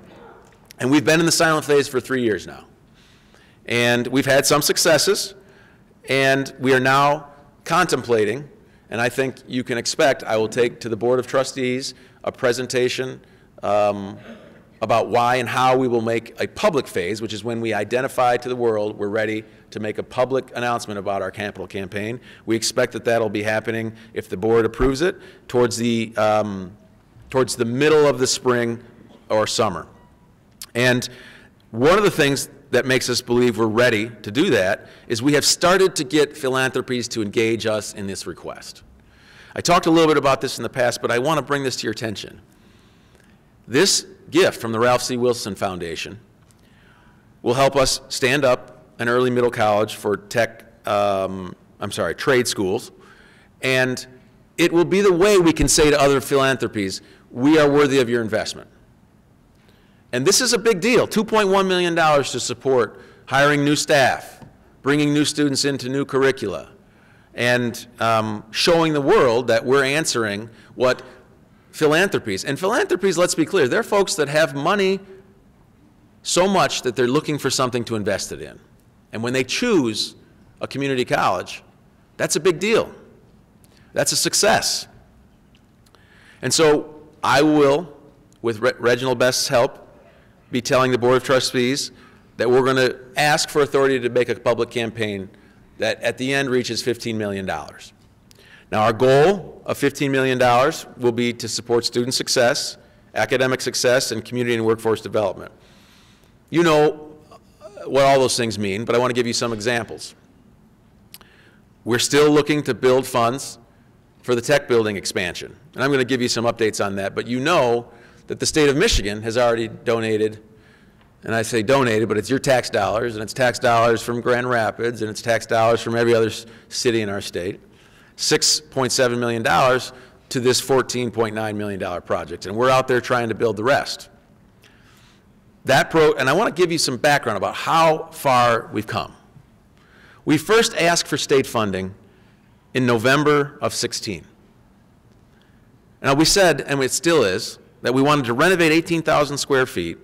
S1: And we've been in the silent phase for 3 years now. And we've had some successes, and we are now contemplating, and I think you can expect I will take to the Board of Trustees a presentation about why and how we will make a public phase, which is when we identify to the world we're ready to make a public announcement about our capital campaign. We expect that that'll be happening, if the board approves it, towards the middle of the spring or summer. And one of the things that makes us believe we're ready to do that is we have started to get philanthropies to engage us in this request. I talked a little bit about this in the past, but I want to bring this to your attention. This gift from the Ralph C. Wilson Foundation will help us stand up an early middle college for trade schools, and it will be the way we can say to other philanthropies, we are worthy of your investment. And this is a big deal, $2.1 million to support hiring new staff, bringing new students into new curricula, and showing the world that we're answering what philanthropies, and philanthropies, let's be clear, they're folks that have money so much that they're looking for something to invest it in. And when they choose a community college, that's a big deal. That's a success. And so I will, with Reginald Best's help, be telling the Board of Trustees that we're going to ask for authority to make a public campaign that at the end reaches $15 million. Now, our goal of $15 million will be to support student success, academic success, and community and workforce development. You know, what all those things mean, but I want to give you some examples. We're still looking to build funds for the tech building expansion, and I'm going to give you some updates on that, but you know that the state of Michigan has already donated, and I say donated, but it's your tax dollars, and it's tax dollars from Grand Rapids, and it's tax dollars from every other city in our state, $6.7 million to this $14.9 million project, and we're out there trying to build the rest. And I want to give you some background about how far we've come. We first asked for state funding in November of 16. Now we said, and it still is, that we wanted to renovate 18,000 square feet,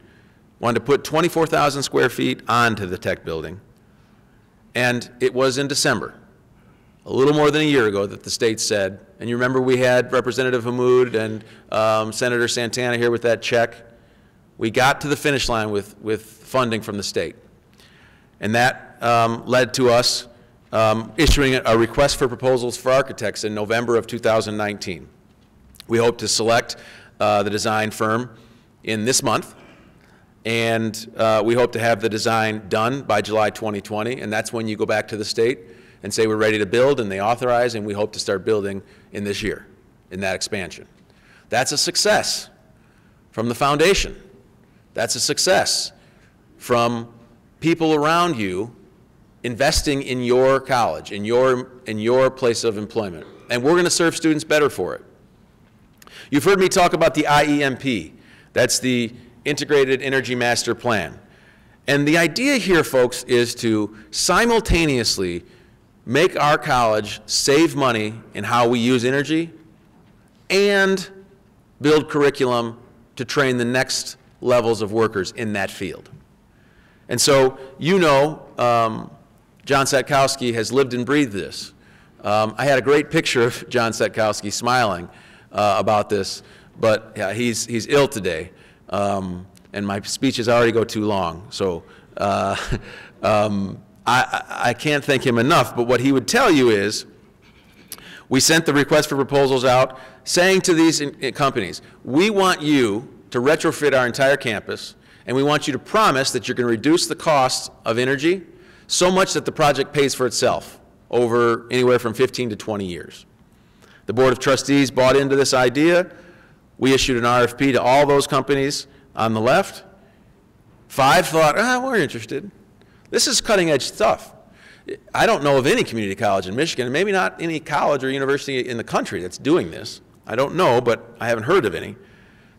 S1: wanted to put 24,000 square feet onto the tech building, and it was in December, a little more than a year ago, that the state said, and you remember we had Representative Hammoud and Senator Santana here with that check. We got to the finish line with funding from the state. And that led to us issuing a request for proposals for architects in November of 2019. We hope to select the design firm in this month, and we hope to have the design done by July 2020, and that's when you go back to the state and say we're ready to build, and they authorize, and we hope to start building in this year, in that expansion. That's a success from the foundation. That's a success from people around you investing in your college, in your place of employment. And we're going to serve students better for it. You've heard me talk about the IEMP. That's the Integrated Energy Master Plan. And the idea here, folks, is to simultaneously make our college save money in how we use energy and build curriculum to train the next levels of workers in that field. And so, you know, John Satkowski has lived and breathed this. I had a great picture of John Satkowski smiling about this, but yeah, he's ill today, and my speeches already go too long, so I can't thank him enough, but what he would tell you is, we sent the request for proposals out saying to these companies, we want you to retrofit our entire campus, and we want you to promise that you're going to reduce the cost of energy so much that the project pays for itself over anywhere from 15 to 20 years. The Board of Trustees bought into this idea. We issued an RFP to all those companies on the left. 5 thought, we're interested. This is cutting edge stuff. I don't know of any community college in Michigan, and maybe not any college or university in the country that's doing this. I don't know, but I haven't heard of any.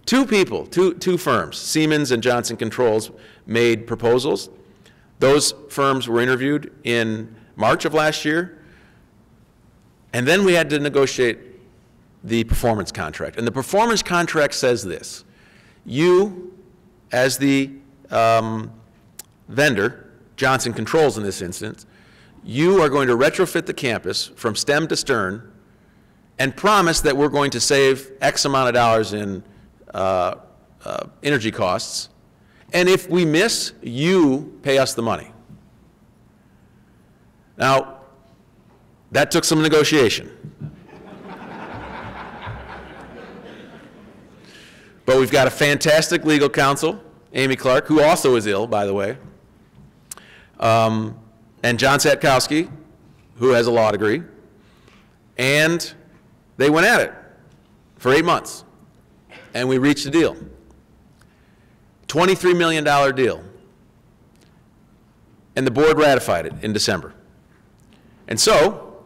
S1: Two firms, Siemens and Johnson Controls, made proposals. Those firms were interviewed in March of last year, and then we had to negotiate the performance contract. And the performance contract says this: you, as the vendor, Johnson Controls in this instance, you are going to retrofit the campus from stem to stern and promise that we're going to save X amount of dollars in energy costs, and if we miss, you pay us the money. Now, that took some negotiation. But we've got a fantastic legal counsel, Amy Clark, who also is ill, by the way, and John Satkowski, who has a law degree, and they went at it for 8 months. And we reached a deal. $23 million deal. And the board ratified it in December. And so,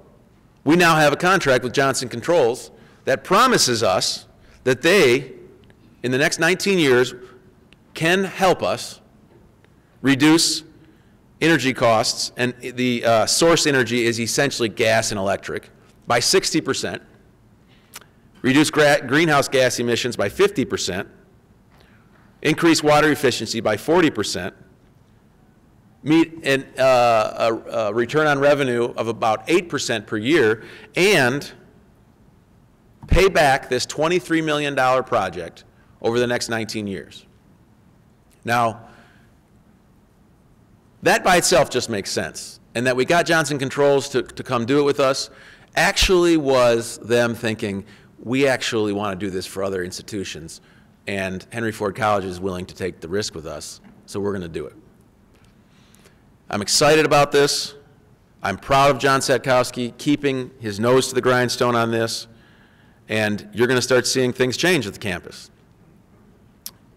S1: we now have a contract with Johnson Controls that promises us that they, in the next 19 years, can help us reduce energy costs, and the source energy is essentially gas and electric, by 60%. Reduce greenhouse gas emissions by 50%, increase water efficiency by 40%, meet a return on revenue of about 8% per year, and pay back this $23 million project over the next 19 years. Now, that by itself just makes sense. And that we got Johnson Controls to come do it with us actually was them thinking, we actually want to do this for other institutions, and Henry Ford College is willing to take the risk with us, so we're going to do it. I'm excited about this. I'm proud of John Satkowski keeping his nose to the grindstone on this, and you're going to start seeing things change at the campus.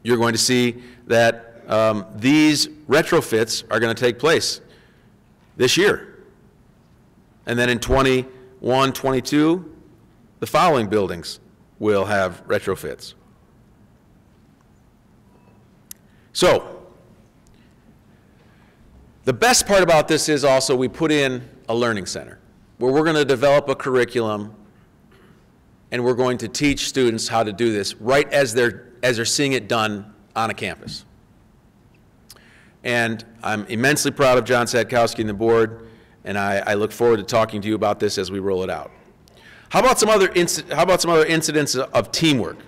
S1: You're going to see that these retrofits are going to take place this year. And then in 21, 22, the following buildings will have retrofits. So, the best part about this is also we put in a learning center where we're going to develop a curriculum and we're going to teach students how to do this right as they're seeing it done on a campus. And I'm immensely proud of John Satkowski and the board, and I look forward to talking to you about this as we roll it out. How about some other incidents of teamwork?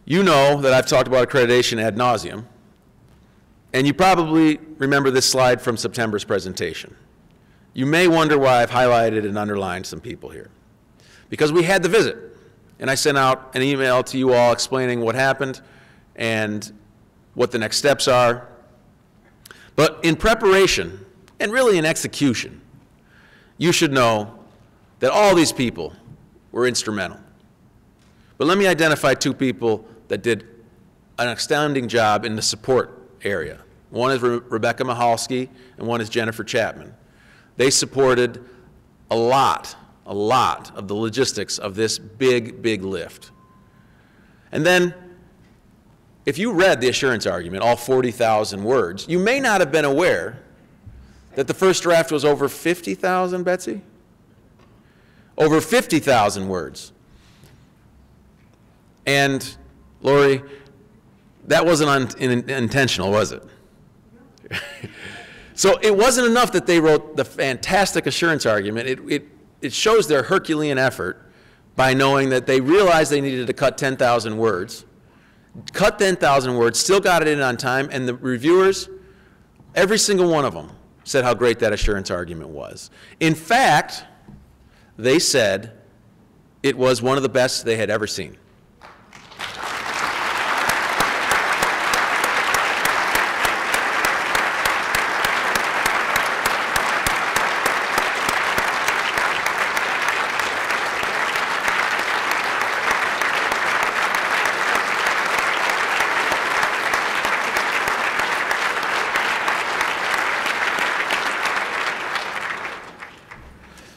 S1: You know that I've talked about accreditation ad nauseum, and you probably remember this slide from September's presentation. You may wonder why I've highlighted and underlined some people here. Because we had the visit, and I sent out an email to you all explaining what happened and what the next steps are. But in preparation, and really in execution, you should know that all these people were instrumental. But let me identify two people that did an astounding job in the support area. One is Rebecca Mahalski, and one is Jennifer Chapman. They supported a lot of the logistics of this big, big lift. And then, if you read the assurance argument, all 40,000 words, you may not have been aware that the first draft was over 50,000, Betsy? Over 50,000 words. And, Lori, that wasn't intentional, was it? So it wasn't enough that they wrote the fantastic assurance argument. It shows their Herculean effort by knowing that they realized they needed to cut 10,000 words, cut 10,000 words, still got it in on time, and the reviewers, every single one of them, said how great that assurance argument was. In fact, they said it was one of the best they had ever seen.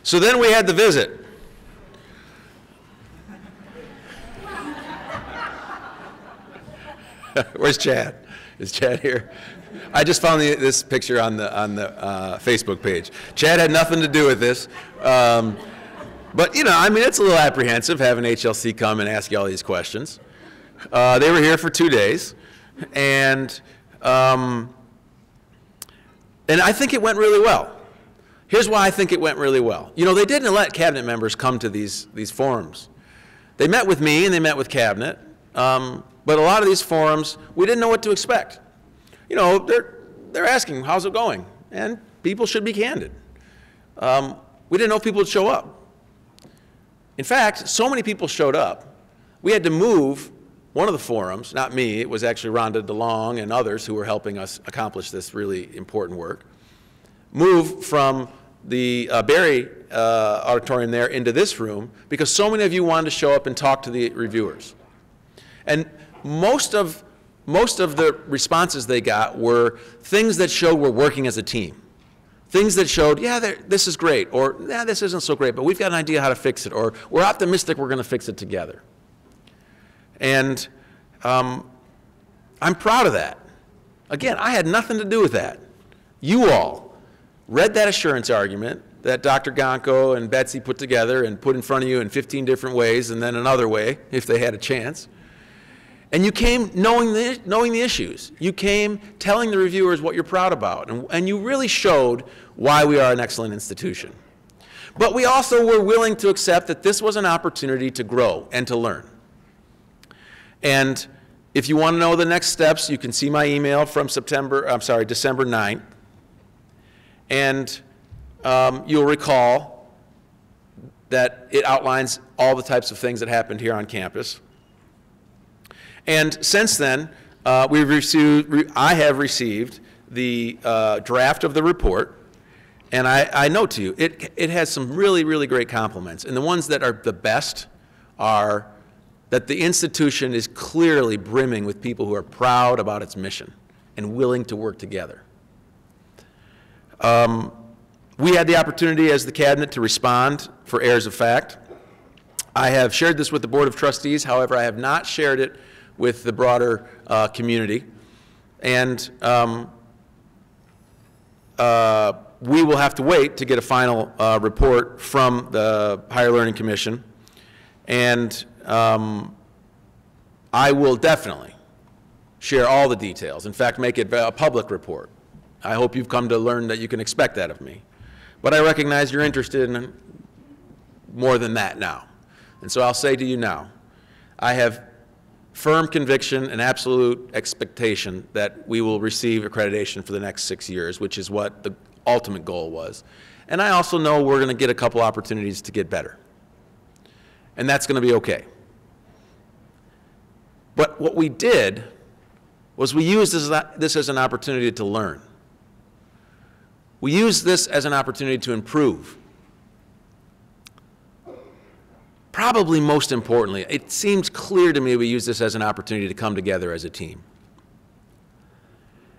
S1: So then we had the visit. Where's Chad? Is Chad here? I just found this picture on the Facebook page. Chad had nothing to do with this. But, you know, I mean, it's a little apprehensive having HLC come and ask you all these questions. They were here for 2 days. And I think it went really well. Here's why I think it went really well. You know, they didn't let cabinet members come to these forums. They met with me and they met with cabinet, but a lot of these forums, we didn't know what to expect. You know, they're asking, how's it going? And people should be candid. We didn't know if people would show up. In fact, so many people showed up, we had to move one of the forums, not me, it was actually Rhonda DeLong and others who were helping us accomplish this really important work, move from the Barry auditorium there into this room because so many of you wanted to show up and talk to the reviewers. And most of the responses they got were things that showed we're working as a team. Things that showed, yeah, this is great, or yeah, this isn't so great, but we've got an idea how to fix it, or we're optimistic we're going to fix it together. And I'm proud of that. Again, I had nothing to do with that. You all read that assurance argument that Dr. Gonko and Betsy put together and put in front of you in 15 different ways and then another way if they had a chance. And you came knowing the issues. You came telling the reviewers what you're proud about. And you really showed why we are an excellent institution. But we also were willing to accept that this was an opportunity to grow and to learn. And if you want to know the next steps, you can see my email from December 9th. And you'll recall that it outlines all the types of things that happened here on campus. And since then, I have received the draft of the report, and I note to you, it has some really, really great compliments. And the ones that are the best are that the institution is clearly brimming with people who are proud about its mission and willing to work together. We had the opportunity as the cabinet to respond for errors of fact. I have shared this with the Board of Trustees. However, I have not shared it with the broader community. And we will have to wait to get a final report from the Higher Learning Commission. And I will definitely share all the details. In fact, make it a public report. I hope you've come to learn that you can expect that of me. But I recognize you're interested in more than that now. And so I'll say to you now, I have firm conviction and absolute expectation that we will receive accreditation for the next 6 years, which is what the ultimate goal was. And I also know we're going to get a couple opportunities to get better. And that's going to be okay. But what we did was we used this as an opportunity to learn. We used this as an opportunity to improve. Probably most importantly, it seems clear to me we use this as an opportunity to come together as a team.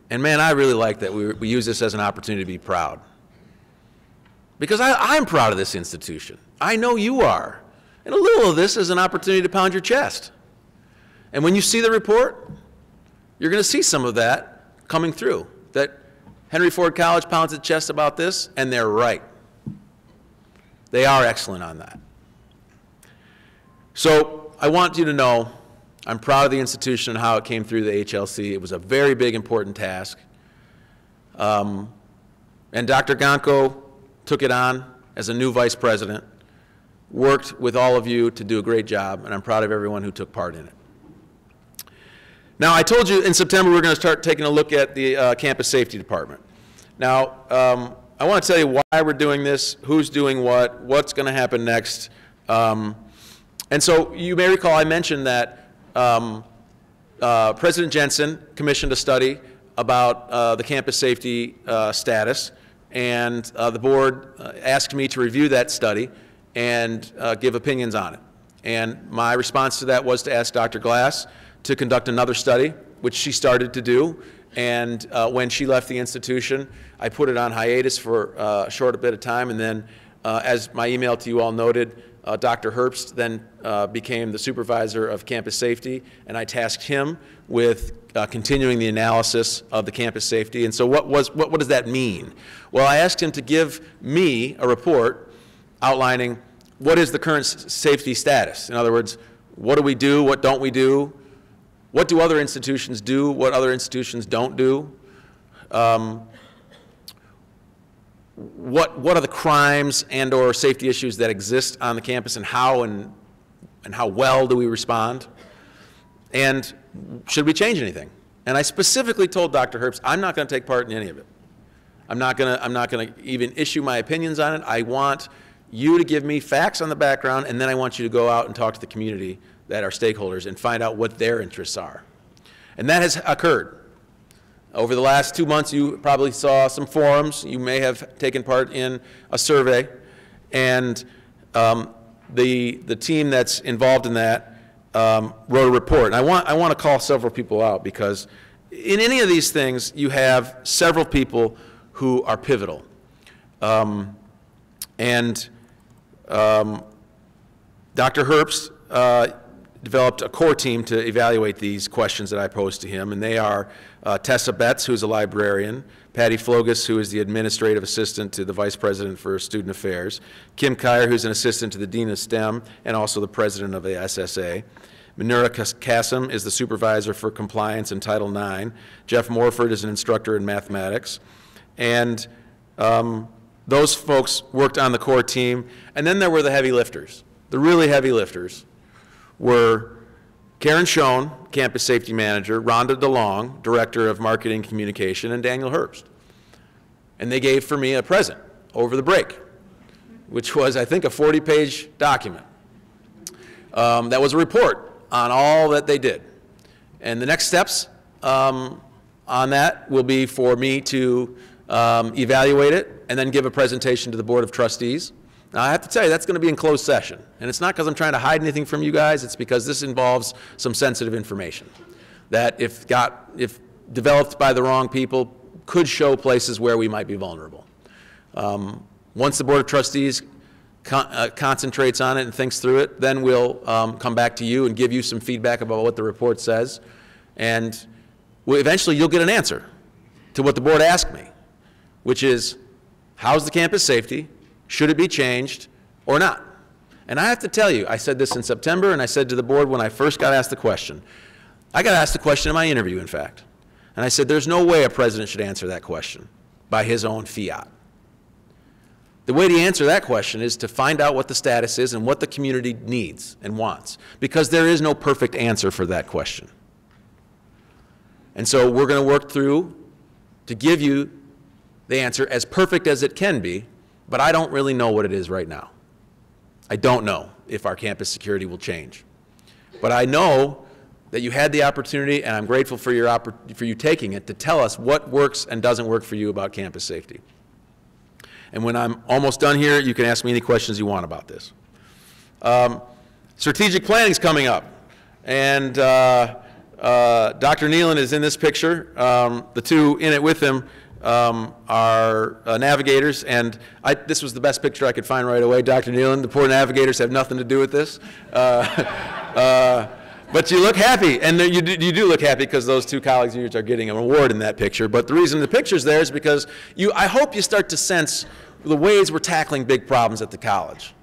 S1: And man, I really like that we use this as an opportunity to be proud. Because I'm proud of this institution. I know you are. And a little of this is an opportunity to pound your chest. And when you see the report, you're going to see some of that coming through. That Henry Ford College pounds its chest about this, and they're right. They are excellent on that. So I want you to know I'm proud of the institution and how it came through the HLC. It was a very big, important task. And Dr. Gonko took it on as a new vice president, worked with all of you to do a great job, and I'm proud of everyone who took part in it. Now, I told you in September we were going to start taking a look at the campus safety department. Now, I want to tell you why we're doing this, who's doing what, what's going to happen next. And so you may recall I mentioned that President Jensen commissioned a study about the campus safety status, and the board asked me to review that study and give opinions on it. And my response to that was to ask Dr. Glass to conduct another study, which she started to do. And when she left the institution, I put it on hiatus for a short bit of time, and then as my email to you all noted, Dr. Herbst then became the supervisor of campus safety, and I tasked him with continuing the analysis of the campus safety. And so what does that mean? Well, I asked him to give me a report outlining what is the current safety status. In other words, what do we do, what don't we do, what do other institutions do, what other institutions don't do, what are the crimes and or safety issues that exist on the campus, and how well do we respond, and should we change anything? And I specifically told Dr. Herbst, I'm not going to take part in any of it. I'm not going to even issue my opinions on it. I want you to give me facts on the background, and then I want you to go out and talk to the community that are stakeholders and find out what their interests are. And that has occurred. Over the last 2 months, you probably saw some forums. You may have taken part in a survey. And the team that's involved in that wrote a report. And I want to call several people out, because in any of these things, you have several people who are pivotal. Dr. Herbst developed a core team to evaluate these questions that I posed to him, and they are Tessa Betts, who's a librarian, Patty Flogus, who is the administrative assistant to the vice president for student affairs, Kim Kyer, who's an assistant to the dean of STEM and also the president of the SSA, Manura Kassim is the supervisor for compliance in Title IX, Jeff Morford is an instructor in mathematics, and those folks worked on the core team. And then there were the heavy lifters. The really heavy lifters were Karen Schoen, campus safety manager, Rhonda DeLong, director of marketing and communication, and Daniel Herbst. And they gave for me a present over the break, which was, I think, a 40-page document. That was a report on all that they did. And the next steps, on that will be for me to evaluate it and then give a presentation to the Board of Trustees. Now, I have to tell you, that's going to be in closed session. And it's not because I'm trying to hide anything from you guys. It's because this involves some sensitive information that, if developed by the wrong people, could show places where we might be vulnerable. Once the Board of Trustees concentrates on it and thinks through it, then we'll come back to you and give you some feedback about what the report says. And eventually you'll get an answer to what the board asked me, which is, how's the campus safety? Should it be changed or not? And I have to tell you, I said this in September, and I said to the board when I first got asked the question. I got asked the question in my interview, in fact. And I said, there's no way a president should answer that question by his own fiat. The way to answer that question is to find out what the status is and what the community needs and wants, because there is no perfect answer for that question. And so we're going to work through to give you the answer as perfect as it can be, but I don't really know what it is right now. I don't know if our campus security will change. But I know that you had the opportunity, and I'm grateful for you taking it, to tell us what works and doesn't work for you about campus safety. And when I'm almost done here, you can ask me any questions you want about this. Strategic planning is coming up. And Dr. Nealon is in this picture. The two in it with him are navigators, and this was the best picture I could find right away. Dr. Nealon, the poor navigators have nothing to do with this. But you look happy, and you do look happy because those two colleagues of yours are getting an award in that picture. But the reason the picture's there is because I hope you start to sense the ways we're tackling big problems at the college.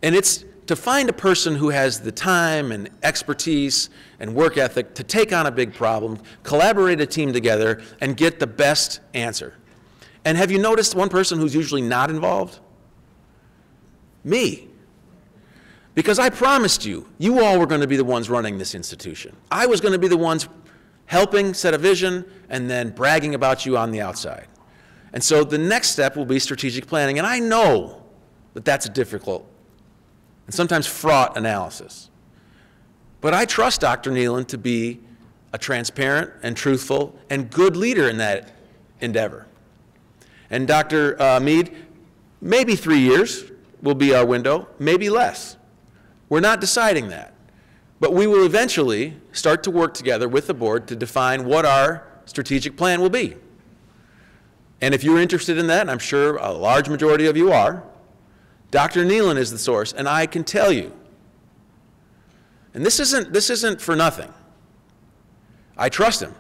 S1: And it's to find a person who has the time and expertise and work ethic to take on a big problem, collaborate a team together, and get the best answer. And have you noticed one person who's usually not involved? Me. Because I promised you all were going to be the ones running this institution. I was going to be the ones helping set a vision and then bragging about you on the outside. And so the next step will be strategic planning. And I know that that's a difficult and sometimes fraught analysis. But I trust Dr. Nealon to be a transparent and truthful and good leader in that endeavor. And Dr. Mead, maybe 3 years will be our window, maybe less. We're not deciding that. But we will eventually start to work together with the board to define what our strategic plan will be. And if you're interested in that, and I'm sure a large majority of you are, Dr. Nealon is the source, and I can tell you, and this isn't for nothing. I trust him.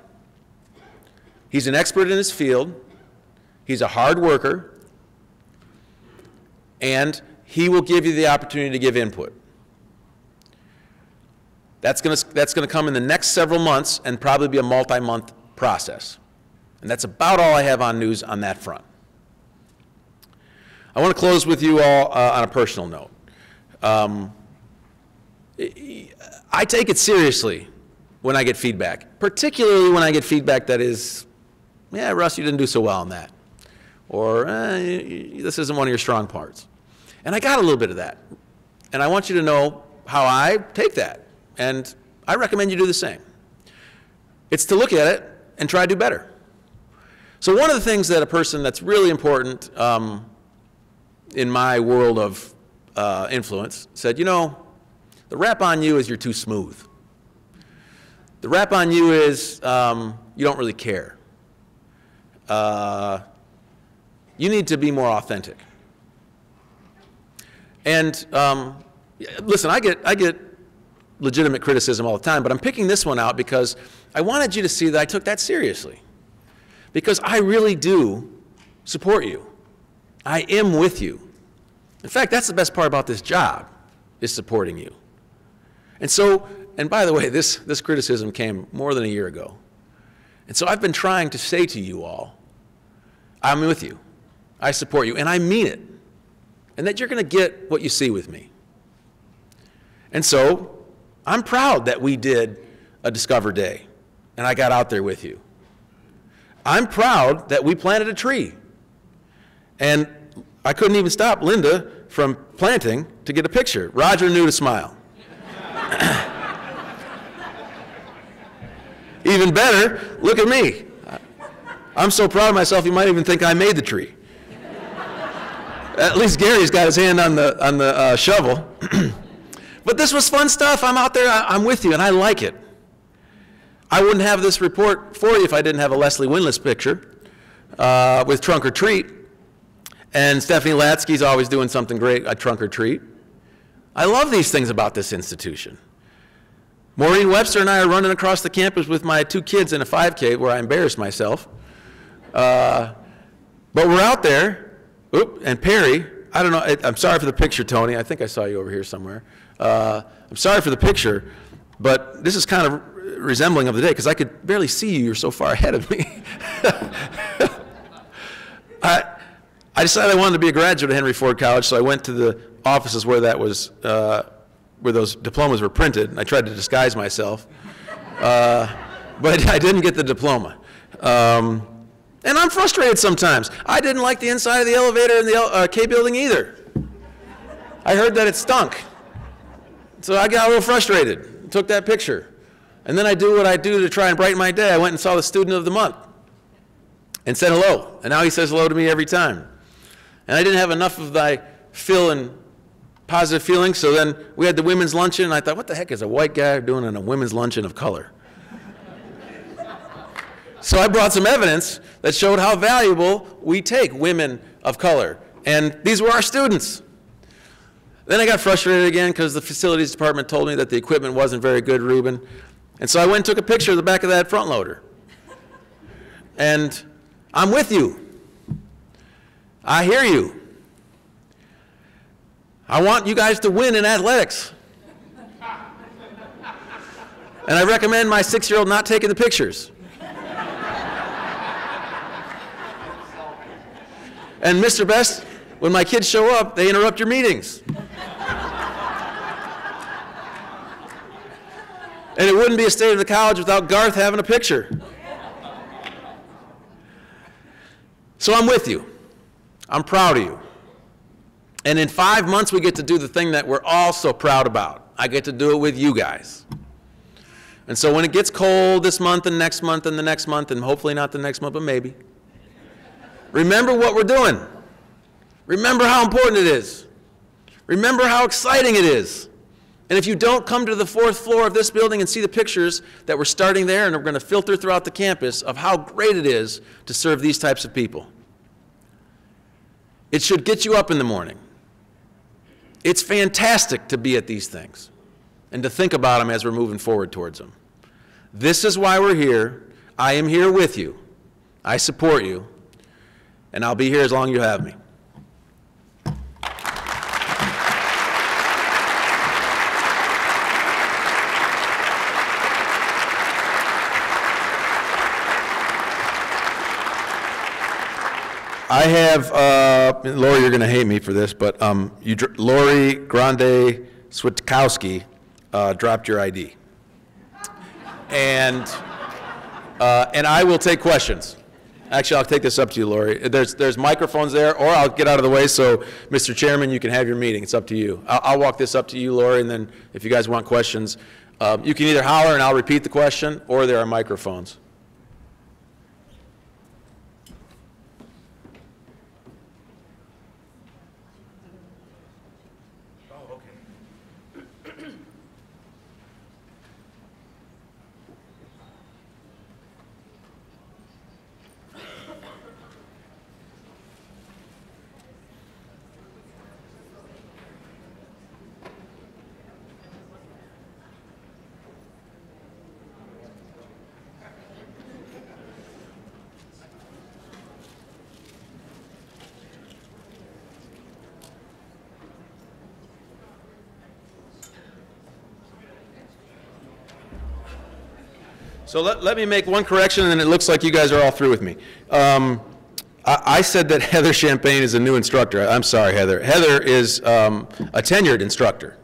S1: He's an expert in his field. He's a hard worker, and he will give you the opportunity to give input. That's going to come in the next several months and probably be a multi-month process. And that's about all I have on news on that front. I want to close with you all on a personal note. I take it seriously when I get feedback, particularly when I get feedback that is, yeah, Russ, you didn't do so well on that. Or, this isn't one of your strong parts. And I got a little bit of that. And I want you to know how I take that. And I recommend you do the same. It's to look at it and try to do better. So one of the things that a person that's really important in my world of influence said, you know, the rap on you is you're too smooth. The rap on you is you don't really care. You need to be more authentic. And listen, I get legitimate criticism all the time, but I'm picking this one out because I wanted you to see that I took that seriously. Because I really do support you. I am with you. In fact, that's the best part about this job, is supporting you. And so, and by the way, this criticism came more than a year ago. And so I've been trying to say to you all, I'm with you. I support you, and I mean it. And that you're going to get what you see with me. And so I'm proud that we did a Discover Day, and I got out there with you. I'm proud that we planted a tree. And I couldn't even stop Linda from planting to get a picture. Roger knew to smile. Even better, look at me. I'm so proud of myself, you might even think I made the tree. At least Gary's got his hand on the shovel. But this was fun stuff. I'm out there, I'm with you, and I like it. I wouldn't have this report for you if I didn't have a Leslie Winless picture with Trunk or Treat. And Stephanie Latsky's always doing something great at Trunk or Treat. I love these things about this institution. Maureen Webster and I are running across the campus with my 2 kids in a 5K where I embarrassed myself. But we're out there. Oop, and Perry, I don't know, I'm sorry for the picture, Tony. I think I saw you over here somewhere. I'm sorry for the picture, but this is kind of resembling of the day because I could barely see you. You're so far ahead of me. I decided I wanted to be a graduate of Henry Ford College, so I went to the offices where that was, where those diplomas were printed, and I tried to disguise myself, but I didn't get the diploma. And I'm frustrated sometimes. I didn't like the inside of the elevator in the K building either. I heard that it stunk. So I got a little frustrated, took that picture. And then I do what I do to try and brighten my day. I went and saw the student of the month and said hello. And now he says hello to me every time. And I didn't have enough of thy fill and positive feelings, so then we had the women's luncheon, and I thought, what the heck is a white guy doing in a women's luncheon of color? So I brought some evidence that showed how valuable we take women of color. And these were our students. Then I got frustrated again because the facilities department told me that the equipment wasn't very good, Ruben. And so I went and took a picture of the back of that front loader. And I'm with you. I hear you. I want you guys to win in athletics. And I recommend my 6-year-old not taking the pictures. And Mr. Best, when my kids show up, they interrupt your meetings. And it wouldn't be a state of the college without Garth having a picture. So I'm with you. I'm proud of you. And in 5 months, we get to do the thing that we're all so proud about. I get to do it with you guys. And so when it gets cold this month and next month and the next month, and hopefully not the next month, but maybe, remember what we're doing. Remember how important it is. Remember how exciting it is. And if you don't come to the 4th floor of this building and see the pictures that we're starting there and we're going to filter throughout the campus of how great it is to serve these types of people, it should get you up in the morning. It's fantastic to be at these things and to think about them as we're moving forward towards them. This is why we're here. I am here with you. I support you. And I'll be here as long as you have me. I have, Lori, you're going to hate me for this, but Lori Grande Switkowski dropped your ID. And I will take questions. Actually, I'll take this up to you, Lori. There's microphones there, or I'll get out of the way so, Mr. Chairman, you can have your meeting. It's up to you. I'll walk this up to you, Lori, and then if you guys want questions, you can either holler and I'll repeat the question, or there are microphones. So let me make one correction, and it looks like you guys are all through with me. I said that Heather Champagne is a new instructor. I'm sorry, Heather. Heather is a tenured instructor.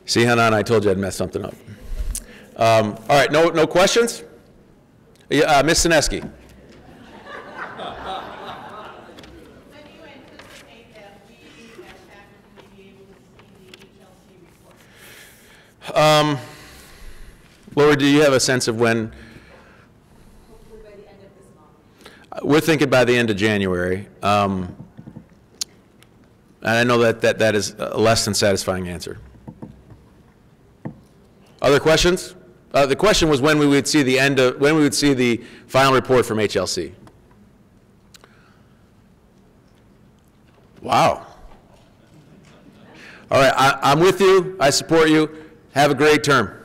S1: See, Hanan, I told you I'd mess something up. All right, no questions? Ms. Sineski. Laura, do you have a sense of when?
S3: Hopefully by the end of this month.
S1: We're thinking by the end of January. And I know that is a less than satisfying answer. Other questions? The question was when we would see the final report from HLC. Wow. All right, I'm with you. I support you. Have a great term.